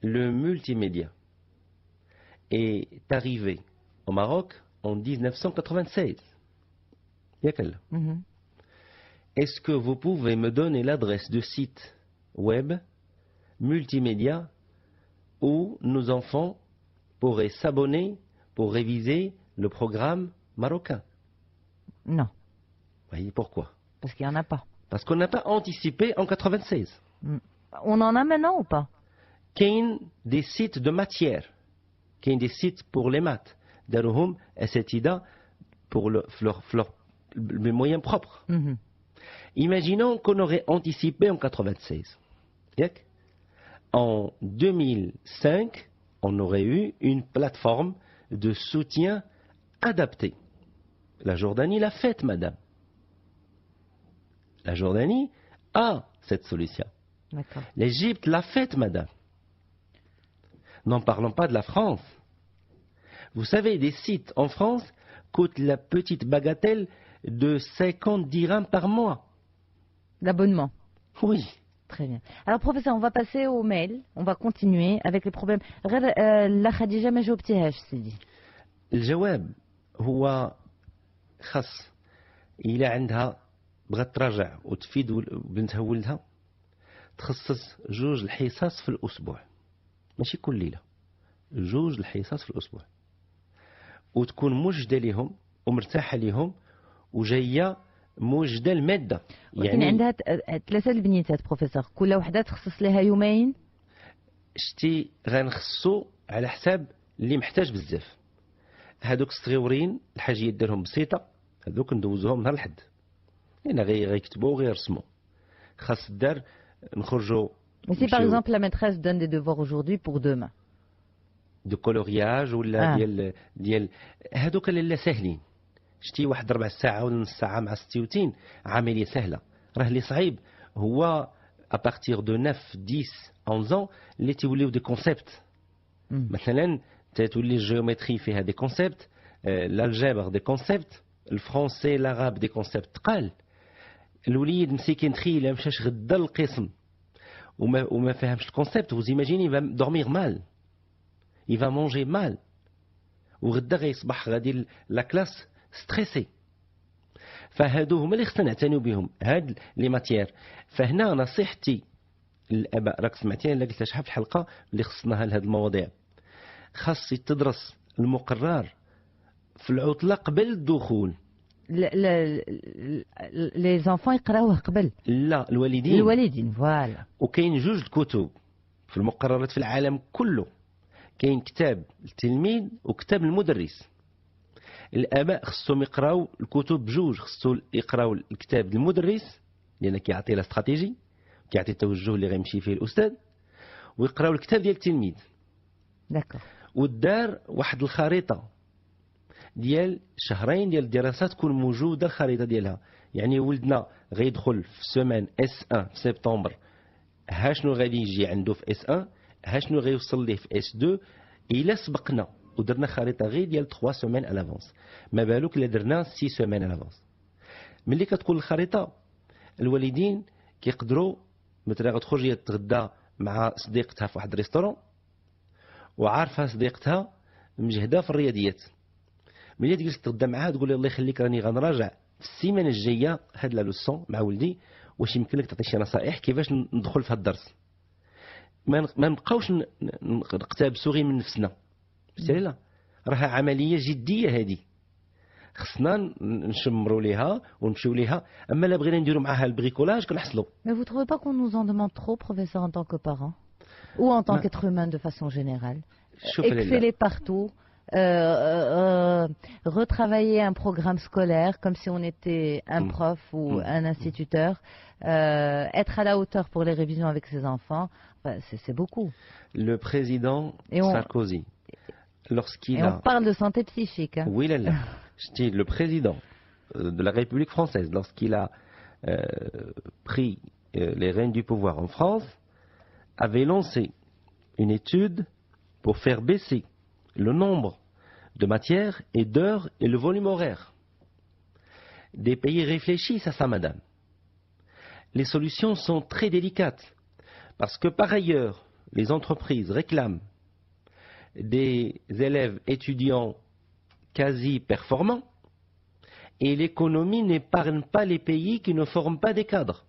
Le multimédia est arrivé au Maroc en 1996. Est-ce que vous pouvez me donner l'adresse de site web multimédia où nos enfants pourraient s'abonner pour réviser le programme marocain? Non. Vous voyez pourquoi? Parce qu'il n'y en a pas. Parce qu'on n'a pas anticipé en 96. On en a maintenant ou pas? Qu'il y a des sites de matière, qu'il y a des sites pour les maths, darouhum cette idée pour les moyens propres. Imaginons qu'on aurait anticipé en 96. En 2005, on aurait eu une plateforme de soutien adaptée. La Jordanie l'a faite, madame. La Jordanie a cette solution. L'Égypte l'a faite, madame. N'en parlons pas de la France. Vous savez, des sites en France coûtent la petite bagatelle de 50 dirhams par mois. L'abonnement? Oui. Très bien. Alors, professeur, on va passer au mail. On va continuer avec les problèmes. La Khadija ما جاوبتيهاش سيدي. الجواب هو خاص إلى عندها بغات تراجع وتفيد بنتها وولدها تخصص 2 الحصص في الأسبوع. ماشي كل ليلة. 2 الحصص في الأسبوع. وتكون موجدة لهم ومرتاحة لهم وجاية موجدة المادة. يعني عندها 3 البنيتات بروفيسور، كل وحدة تخصص لها يومين. شتي غنخصو على حساب اللي محتاج بزاف. هادوك الصغيورين الحاجيات ديالهم بسيطة، هادوك ندوزوهم نهار الحد. لأن غيكتبوا وغيرسموا. خاص الدار نخرجوا. Mais si par exemple la maîtresse donne des devoirs aujourd'hui pour demain. دو كولورياج ولا ديال هادوك اللي ساهلين. شتي واحد 4 ساعة ولا نص ساعة مع ستيوتين عملية سهلة. راه اللي صعيب هو ابارتيغ دو 9 10 11 اللي تيوليو دي كونسيبت. مثلا تتولي الجيومتري فيها دي كونسيبت، الالجبر دي كونسيبت، الفرونسي العرب دي كونسيبت تقال. الوليد مسكين تخيل مشاش غدا القسم وما فهمش الكونسيبت. vous imaginez il va dormir mal, il va manger mal وغدا غيصبح غادي لا كلاس ستريسي. فهادو هما اللي خصنا نعتنيو بهم هاد لي ماتيير. فهنا نصيحتي للاباء، راك سمعتيني الا قلتها شحال في الحلقه اللي خصناها لهاد المواضيع. خاص تدرس المقرر في العطله قبل الدخول. لي زونفون يقراوه قبل. لا الوالدين فوالا. وكاين 2 الكتب في المقررات في العالم كله. كاين كتاب التلميذ وكتاب المدرس. الاباء خصهم يقراو الكتب بجوج. خصهم يقراو الكتاب المدرس لان كيعطي لا استراتيجي، كيعطي التوجه اللي غيمشي فيه الاستاذ، ويقراو الكتاب ديال التلميذ. داكور. ودار واحد الخريطه ديال 2 شهرين ديال الدراسه تكون موجوده الخريطه ديالها. يعني ولدنا غيدخل في سيمان اس 1 في سبتمبر، ها شنو غادي يجي عنده في اس 1، ها شنو غيوصل ليه في اس 2. الا سبقنا ودرنا خريطه غير ديال 3 سيمان على لافونس، ما بالك الا درنا 6 سيمان على لافونس. ملي كتكون الخريطه الوالدين كيقدروا مثلا غتخرج هي تتغدى مع صديقتها في واحد الريستورون وعارفه صديقتها مجهده في الرياضيات. ملي تجلس تغدى معاها تقول لها الله يخليك راني غنراجع في السيمانه الجايه هاد لا لوسون مع ولدي واش يمكن لك تعطي شي نصائح كيفاش ندخل في هاد الدرس ما نبقاوش نقتبسوا غير من نفسنا لا راها عمليه جديه هذه خصنا نشمروا ليها ونمشيو ليها اما لا بغينا نديروا معاها البريكولاج كنحصلوا. Mais vous trouvez pas qu'on nous en demande trop, professeur, en tant que parent ou en tant qu'être humain de façon générale? Exceller partout, retravailler un programme scolaire comme si on était un prof ou un instituteur, être à la hauteur pour les révisions avec ses enfants, enfin, c'est beaucoup. Le président Sarkozy, lorsqu'il on parle de santé psychique. Hein. Oui, là. Je dis, le président de la République française, lorsqu'il a pris les rênes du pouvoir en France, avait lancé une étude pour faire baisser le nombre de matières et d'heures et le volume horaire. Des pays réfléchissent à ça, madame. Les solutions sont très délicates parce que par ailleurs, les entreprises réclament des élèves étudiants quasi performants et l'économie n'épargne pas les pays qui ne forment pas des cadres.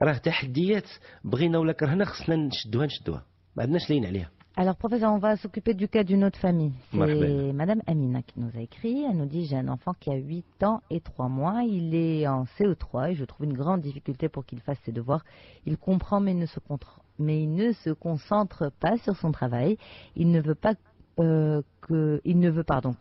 راه تحديات بغينا ولا كرهنا خصنا نشدوها ما عندناش لين عليها. Alors, professeur, on va s'occuper du cas d'une autre famille. C'est Madame Amina qui nous a écrit. Elle nous dit, j'ai un enfant qui a 8 ans et 3 mois. Il est en CO3 et je trouve une grande difficulté pour qu'il fasse ses devoirs. Il comprend mais il ne se concentre pas sur son travail. Il ne veut pas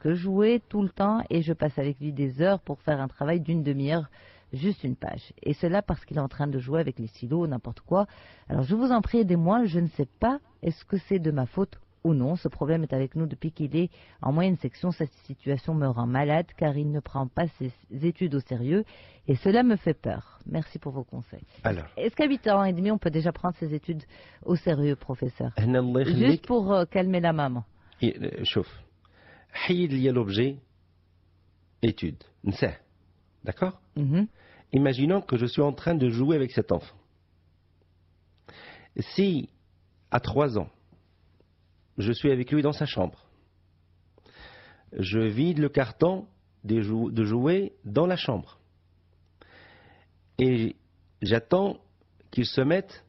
que jouer tout le temps et je passe avec lui des heures pour faire un travail d'une demi-heure, juste une page. Et cela parce qu'il est en train de jouer avec les stylos, n'importe quoi. Alors je vous en prie, aidez-moi, je ne sais pas est-ce que c'est de ma faute ou non. Ce problème est avec nous depuis qu'il est en moyenne section. Cette situation me rend malade car il ne prend pas ses études au sérieux et cela me fait peur. Merci pour vos conseils. Alors, est-ce qu'à 8 ans et demi, on peut déjà prendre ses études au sérieux, professeur? Juste pour calmer la maman. شوف حيد لي l'objet étude نساه d'accord. Imaginons que je suis en train de jouer avec cet enfant. Si à 3 ans je suis avec lui dans sa chambre, je vide le carton de jouets dans la chambre et j'attends qu'il se mette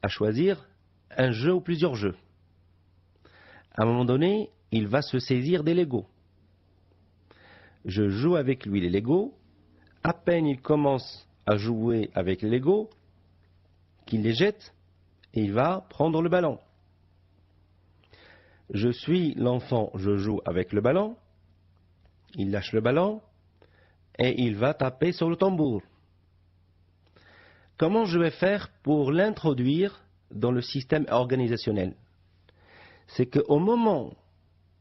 à choisir un jeu ou plusieurs jeux. À un moment donné, il va se saisir des Legos. Je joue avec lui les Legos. À peine il commence à jouer avec les Legos, qu'il les jette et il va prendre le ballon. Je suis l'enfant, je joue avec le ballon. Il lâche le ballon et il va taper sur le tambour. Comment je vais faire pour l'introduire dans le système organisationnel? C'est qu'au moment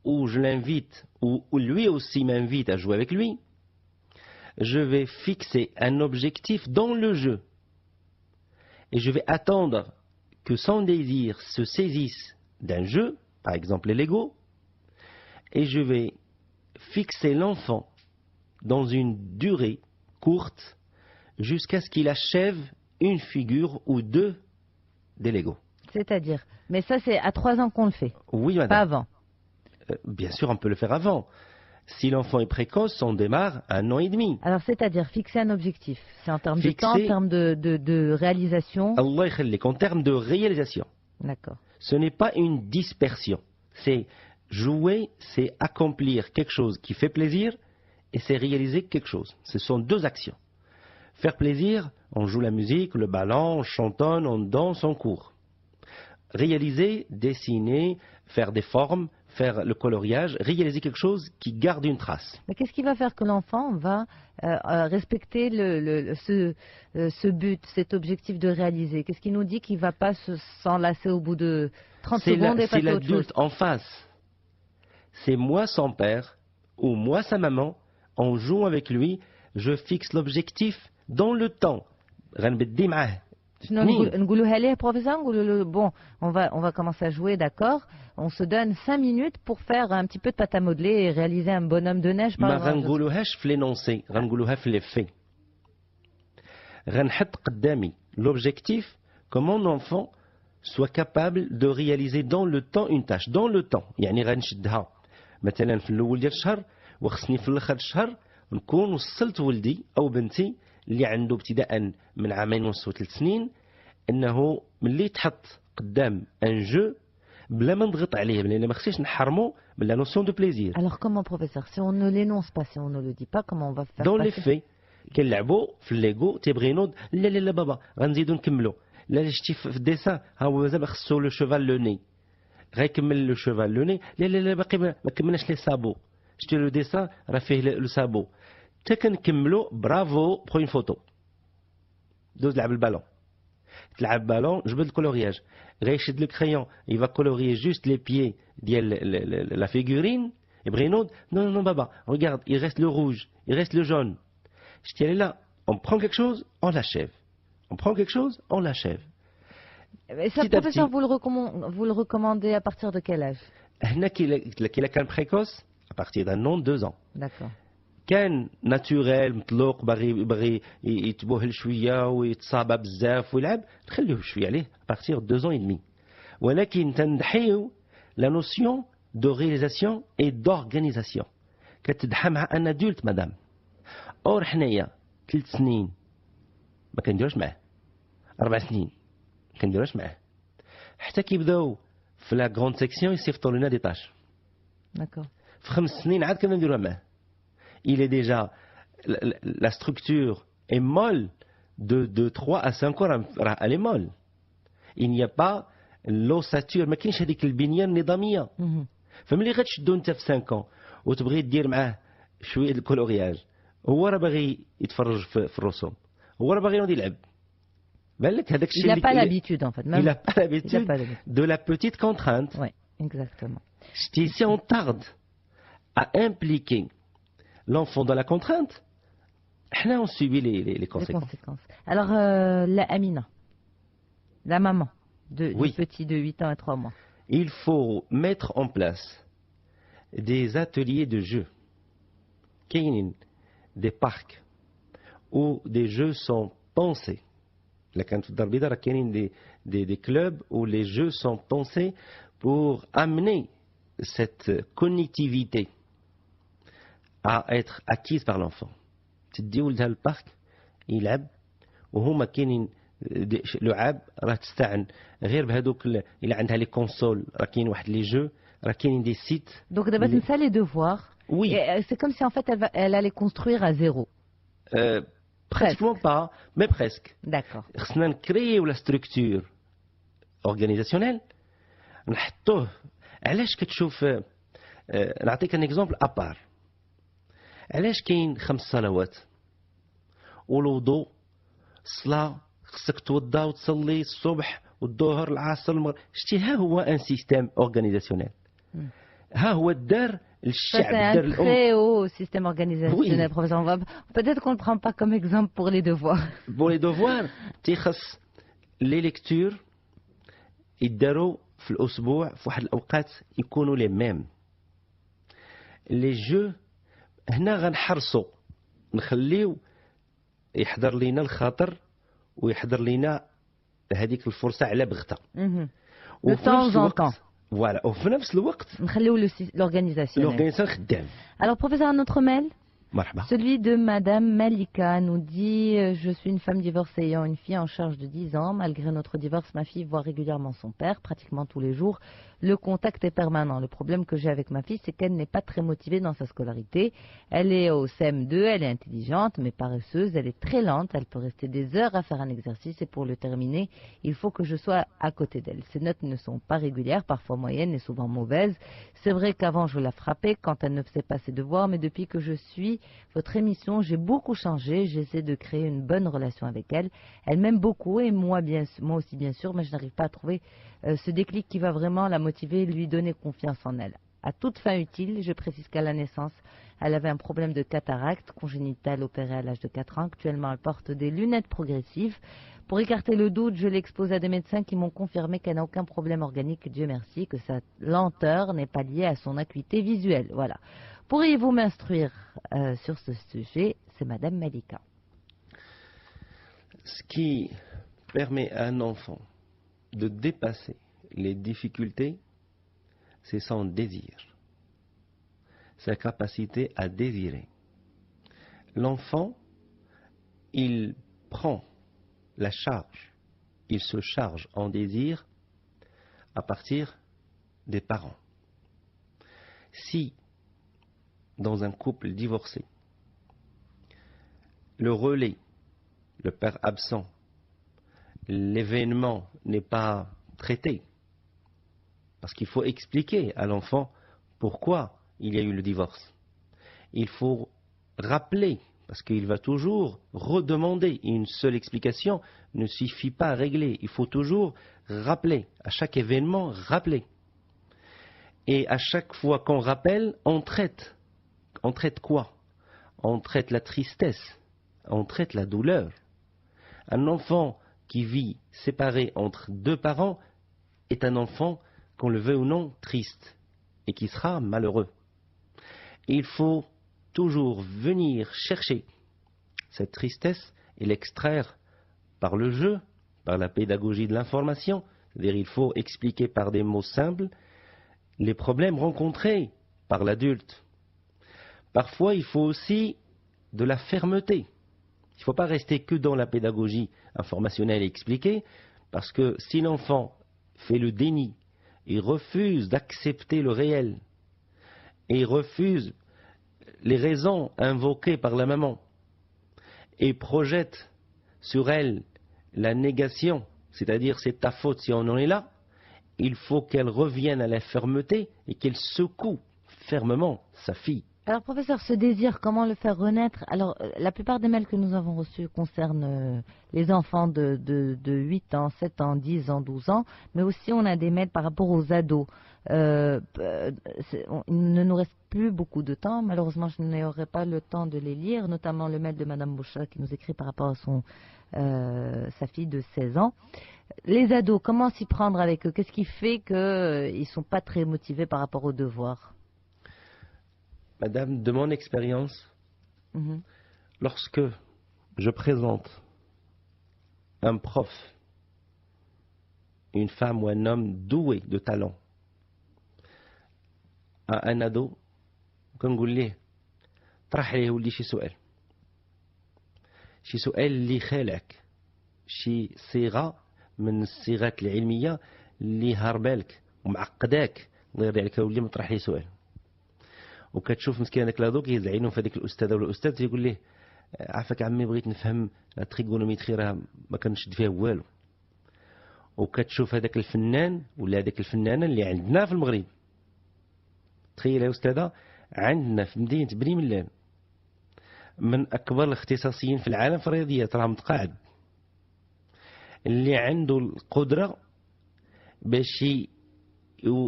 où je l'invite, ou lui aussi m'invite à jouer avec lui, je vais fixer un objectif dans le jeu. Et je vais attendre que son désir se saisisse d'un jeu, par exemple les Legos, et je vais fixer l'enfant dans une durée courte jusqu'à ce qu'il achève une figure ou deux des Legos. C'est-à-dire, mais ça c'est à 3 ans qu'on le fait. Oui, madame. Pas avant. Bien sûr, on peut le faire avant. Si l'enfant est précoce, on démarre à 1 an et demi. Alors, c'est-à-dire fixer un objectif. C'est en termes de temps, en termes de réalisation. Allah yakhallik, en termes de réalisation. D'accord. Ce n'est pas une dispersion. C'est jouer, c'est accomplir quelque chose qui fait plaisir et c'est réaliser quelque chose. Ce sont 2 actions. Faire plaisir, on joue la musique, le ballon, on chantonne, on danse, on court. Réaliser, dessiner, faire des formes, faire le coloriage, réaliser quelque chose qui garde une trace. Mais qu'est-ce qui va faire que l'enfant va respecter ce but, cet objectif de réaliser? Qu'est-ce qui nous dit qu'il ne va pas s'enlacer au bout de 30 secondes et passer à autre chose? C'est l'adulte en face. C'est moi son père ou moi sa maman, on joue avec lui, je fixe l'objectif dans le temps. Bon, on va commencer à jouer, d'accord. On se donne 5 minutes pour faire un petit peu de pâte à modeler et réaliser un bonhomme de neige par exemple. L'objectif, que mon enfant soit capable de réaliser dans le temps une tâche. Dans le temps. يعني غنشدها مثلا في الأول ديال الشهر وخصني في الآخر الشهر نكون وصلت ولدي أو بنتي اللي عنده ابتداء من 2.5 و3 سنين أنه ملي تحط قدام ان جو بلا ما نضغط عليه لأن ما خصنيش نحرمو من لا نوسيون دو بليزير. Alors comment, professeur, si on ne l'énonce pas, si on ne le dit pas, comment on va faire دون لي passer في كنلعبوا في الليغو تيبغي ينوض لا لا لا بابا غنزيدو نكملوا لا شتي في الديسان ها هو مازال خصو لو شوفال لو ني غيكمل لو شوفال لو ني لا لا لا باقي ما كملناش لي سابو شتي لو ديسان راه فيه لو سابو حتى كنكملوا برافو بخو اون فوتو دوز لعب البالون تلعب بالون جبد الكولورياج غيشد لك كريون يفا كولوريي جوست لي بيي ديال لا فيغورين يبغي ينوض نو نو بابا ريغارد il reste le rouge il reste le jaune je dis là on prend quelque chose on l'achève on prend quelque chose on l'achève. Et ça, professeur, vous le recommandez à partir de quel âge? هنا كي كان بريكوس à partir d'un an 2 ans. D'accord. كان ناتوريل مطلوق باغي يتبوهل شويه ويتصابى بزاف ويلعب نخليوه شويه عليه بارتير 2 ans et demi. ولكن تنحيو لا نوسيون دو رياليزاسيون اي دورغانيزاسيون كتدحى مع ان ادولت مدام. اور حنايا 3 سنين ما كنديروش معاه 4 سنين ما كنديروش معاه حتى كيبداو في لا غروند سيكسيون يصيفطوا لنا دي طاش. D'accord. في 5 سنين عاد كنا نديروها معاه. Il est déjà la structure est molle de 3 à 5 ans elle est molle. Il n'y a pas l'ossature ما كاينش هذيك البنيه النظاميه. فملي غتشدو انت في 5 ans وتبغي دير معاه شويه الكولورياج هو راه باغي يتفرج في الرسوم هو راه باغي ينوض يلعب بان لك هذاك الشيء Il n'a pas l'habitude en fait. Il n'a pas l'habitude de la petite contrainte. Oui, exactement. Si on tarde à impliquer l'enfant dans la contrainte, on subit les conséquences. Alors, la Amina, la maman du petit de 8 ans et 3 mois. Il faut mettre en place des ateliers de jeux, des parcs où des jeux sont pensés. Des clubs où les jeux sont pensés pour amener cette connectivité à être acquise par l'enfant. تدي ولدها البارك يلعب وهما كاينين لعاب راه تستعن غير بهذوك الا عندها لي كونسول راه كاين واحد لي جو راه كاينين دي سيت. Donc دابا تنسى les devoirs. Oui. C'est comme si en fait elle allait construire à zéro. Pratiquement pas, mais presque. D'accord. خصنا نكريو لا ستركتور اورغانيزاسيونيل نحطوه. علاش كتشوف نعطيك ان اكزومبل ابار. علاش كاين 5 صلوات والوضوء الصلاه خصك توضى وتصلي الصبح والظهر العصر المغرب شتي ها هو ان سيستيم اورغانيزاسيونيل ها هو الدار الشعب دار الام. C'est un très haut système organisationnel, professeur. Peut-être qu'on ne prend pas comme exemple pour les devoirs. Pour les devoirs تيخص لي ليكتور يداروا في الاسبوع في واحد الاوقات يكونوا لي ميم. لي جو هنا غنحرصوا نخليو يحضر لينا الخاطر ويحضر لينا هذيك الفرصه على بغته. وفي نفس الوقت فوالا وفي نفس الوقت نخليو l'organisation خدام. Alors professeur, un autre mail. مرحبا. Celui de Madame Malika nous dit je suis une femme divorcée ayant une fille en charge de 10 ans. Malgré notre divorce, ma fille voit régulièrement son père, pratiquement tous les jours. Le contact est permanent. Le problème que j'ai avec ma fille, c'est qu'elle n'est pas très motivée dans sa scolarité. Elle est au CM2, elle est intelligente, mais paresseuse. Elle est très lente. Elle peut rester des heures à faire un exercice et pour le terminer, il faut que je sois à côté d'elle. Ses notes ne sont pas régulières, parfois moyennes et souvent mauvaises. C'est vrai qu'avant, je la frappais quand elle ne faisait pas ses devoirs, mais depuis que je suis votre émission, j'ai beaucoup changé. J'essaie de créer une bonne relation avec elle. Elle m'aime beaucoup et moi aussi bien sûr, mais je n'arrive pas à trouver ce déclic qui va vraiment la motiver, lui donner confiance en elle. À toute fin utile, je précise qu'à la naissance, elle avait un problème de cataracte congénitale opérée à l'âge de 4 ans. Actuellement, elle porte des lunettes progressives. Pour écarter le doute, je l'ai exposée à des médecins qui m'ont confirmé qu'elle n'a aucun problème organique, Dieu merci, que sa lenteur n'est pas liée à son acuité visuelle. Voilà. Pourriez-vous m'instruire sur ce sujet? C'est Madame Malika. Ce qui permet à un enfant de dépasser les difficultés, c'est son désir, sa capacité à désirer. l'enfant, il prend la charge, il se charge en désir à partir des parents. Si, dans un couple divorcé, le relais, le père absent, l'événement n'est pas traité, parce qu'il faut expliquer à l'enfant pourquoi il y a eu le divorce. Il faut rappeler, parce qu'il va toujours redemander. Une seule explication ne suffit pas à régler. Il faut toujours rappeler, à chaque événement, rappeler. Et à chaque fois qu'on rappelle, on traite. On traite quoi? On traite la tristesse, on traite la douleur. Un enfant qui vit séparé entre deux parents est un enfant, qu'on le veuille ou non, triste et qui sera malheureux. Il faut toujours venir chercher cette tristesse et l'extraire par le jeu, par la pédagogie de l'information. C'est-à-dire il faut expliquer par des mots simples les problèmes rencontrés par l'adulte. Parfois, il faut aussi de la fermeté. Il ne faut pas rester que dans la pédagogie informationnelle et expliquer, parce que si l'enfant fait le déni, il refuse d'accepter le réel, et il refuse les raisons invoquées par la maman, et projette sur elle la négation, c'est-à-dire c'est ta faute si on en est là, il faut qu'elle revienne à la fermeté et qu'elle secoue fermement sa fille. Alors, professeur, ce désir, comment le faire renaître? Alors, la plupart des mails que nous avons reçus concernent les enfants de 8 ans, 7 ans, 10 ans, 12 ans, mais aussi on a des mails par rapport aux ados. Il ne nous reste plus beaucoup de temps. Malheureusement, je n'aurai pas le temps de les lire, notamment le mail de Madame Boucha qui nous écrit par rapport à sa fille de 16 ans. Les ados, comment s'y prendre avec eux? Qu'est-ce qui fait qu'ils ne sont pas très motivés par rapport aux devoirs? Madame, de mon expérience, lorsque je présente un prof, une femme ou un homme doué de talent à un ado, كنقول ليه طرح عليه ولي شي سؤال اللي خالعك شي صيغة من الصيغات العلمية اللي هاربالك ومعقداك الله يرضي عليك ولي ما طرح لي سؤال. وكتشوف مسكين هذاك لادو كيهز عينو في هذيك الاستاذه ولا الاستاذ تيقول ليه عافاك عمي بغيت نفهم لا تريغونوميتري راه ما كنشد فيها والو. وكتشوف هذاك الفنان ولا هذيك الفنانه اللي عندنا في المغرب، تخيل يا استاذه، عندنا في مدينه بني ملان من اكبر الاختصاصيين في العالم في الرياضيات، راه متقاعد، اللي عنده القدره باش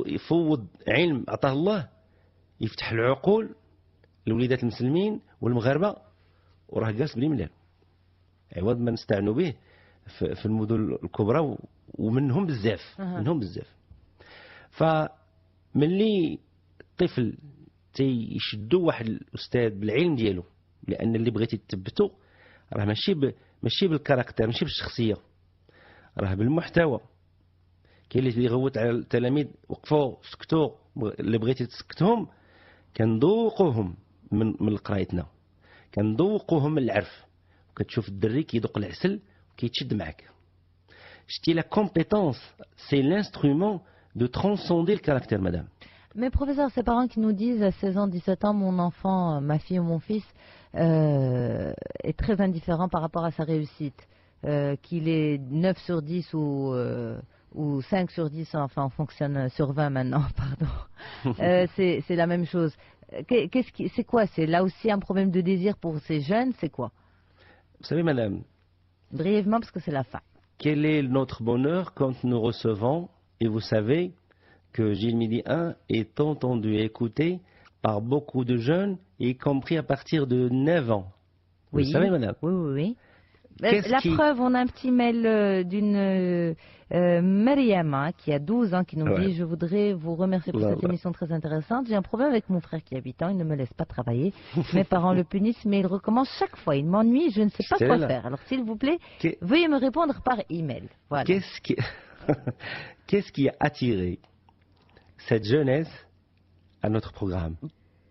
يفوض علم عطاه الله يفتح العقول لوليدات المسلمين والمغاربه، وراه جالس بني ملان عوض ما نستعنوا به في المدن الكبرى ومنهم بزاف منهم بزاف. فملي الطفل تيشدوا واحد الاستاذ بالعلم ديالو، لان اللي بغيتي تثبتو راه ماشي بالكاركتير، ماشي بالشخصيه، راه بالمحتوى. كاين اللي يغوت على التلاميذ وقفوا سكتوا، اللي بغيتي تسكتهم كنذوقوهم من قرايتنا، كنذوقوهم من العرف، وكتشوف الدري كيذوق العسل وكيتشد معك. شتي لا كومبيتونس سي l'instrument de transcender le caractère, madame. Mais professeur, ces parents qui nous disent à 16 ans, 17 ans, mon enfant, ma fille ou mon fils est très indifférent par rapport à sa réussite, qu'il est 9 sur 10 ou 5 sur 10, enfin on fonctionne sur 20 maintenant, pardon. C'est la même chose. C'est quoi? C'est là aussi un problème de désir pour ces jeunes? C'est quoi? Vous savez, madame, brièvement, parce que c'est la fin. Quel est notre bonheur quand nous recevons, et vous savez que Gilles Midi 1 est entendu et écouté par beaucoup de jeunes, y compris à partir de 9 ans. Vous Oui. le savez, madame? Oui, oui, oui. La preuve, on a un petit mail d'une Mariama qui a 12 ans qui nous dit: je voudrais vous remercier pour cette émission très intéressante. J'ai un problème avec mon frère qui a 8 ans, il ne me laisse pas travailler. Mes parents le punissent, mais il recommence chaque fois. Il m'ennuie, je ne sais pas quoi faire. Alors s'il vous plaît, veuillez me répondre par email. Voilà. Qu'est-ce qui a attiré cette jeunesse à notre programme?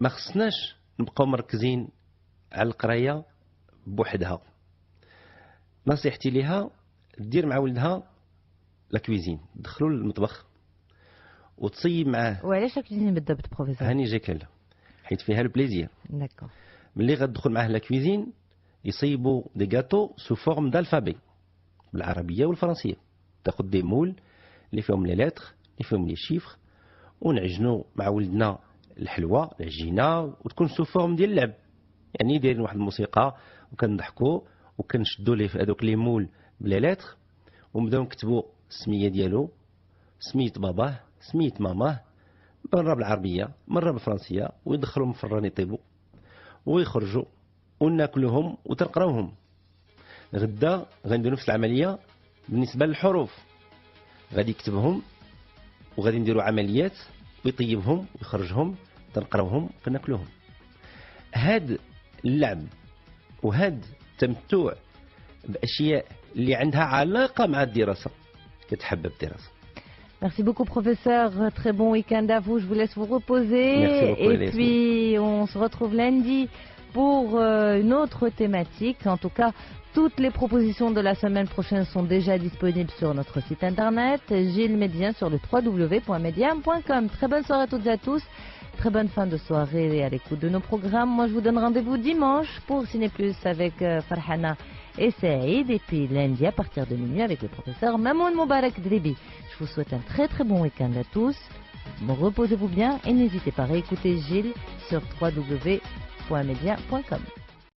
ما خصناش نبقاو مركزين على القرايه بوحدها. نصيحتي ليها دير مع ولدها لا كويزين، دخلوا للمطبخ وتصيب معاه. وعلاش لا كويزين بالضبط بروفيسور؟ هاني جاك لا، حيت فيها البليزير. داكور. ملي غتدخل معاه لا كويزين يصيبوا دي غاتو سو فورم دالفابي بالعربيه والفرنسيه. تاخذ دي مول اللي فيهم لي لتر اللي فيهم لي شيفر، ونعجنوا مع ولدنا الحلوى العجينه وتكون سو فورم ديال اللعب. يعني دايرين واحد الموسيقى وكنضحكوا وكنشدوا ليه في هذوك لي مول بلا لتر، ونبداو نكتبوا السميه ديالو، سميه باباه، سميه ماماه، مره بالعربيه مره بالفرنسيه، ويدخلوهم في الفران يطيبوا ويخرجوا وناكلوهم وتنقراوهم. غدا غنديروا نفس العمليه بالنسبه للحروف، غادي يكتبهم وغادي نديروا عمليات ويطيبهم ويخرجهم تنقراوهم وكناكلوهم. هاد اللعب وهاد التمتع باشياء اللي عندها علاقه مع الدراسه كتحبب الدراسه. Merci beaucoup, professeur. Très bon week-end à vous. Je vous laisse vous reposer. Merci beaucoup, et puis, on se retrouve lundi pour une autre thématique. En tout cas, toutes les propositions de la semaine prochaine sont déjà disponibles sur notre site internet. Gilles Médien sur le www.mediam.com. Très bonne soirée à toutes et à tous. Très bonne fin de soirée et à l'écoute de nos programmes. Moi, je vous donne rendez-vous dimanche pour Ciné Plus avec Farhana et Saïd. Et puis lundi à partir de minuit avec le professeur Mamoun Moubarak Dribi. Je vous souhaite un très très bon week-end à tous. Reposez-vous bien et n'hésitez pas à réécouter Gilles sur www.media.com.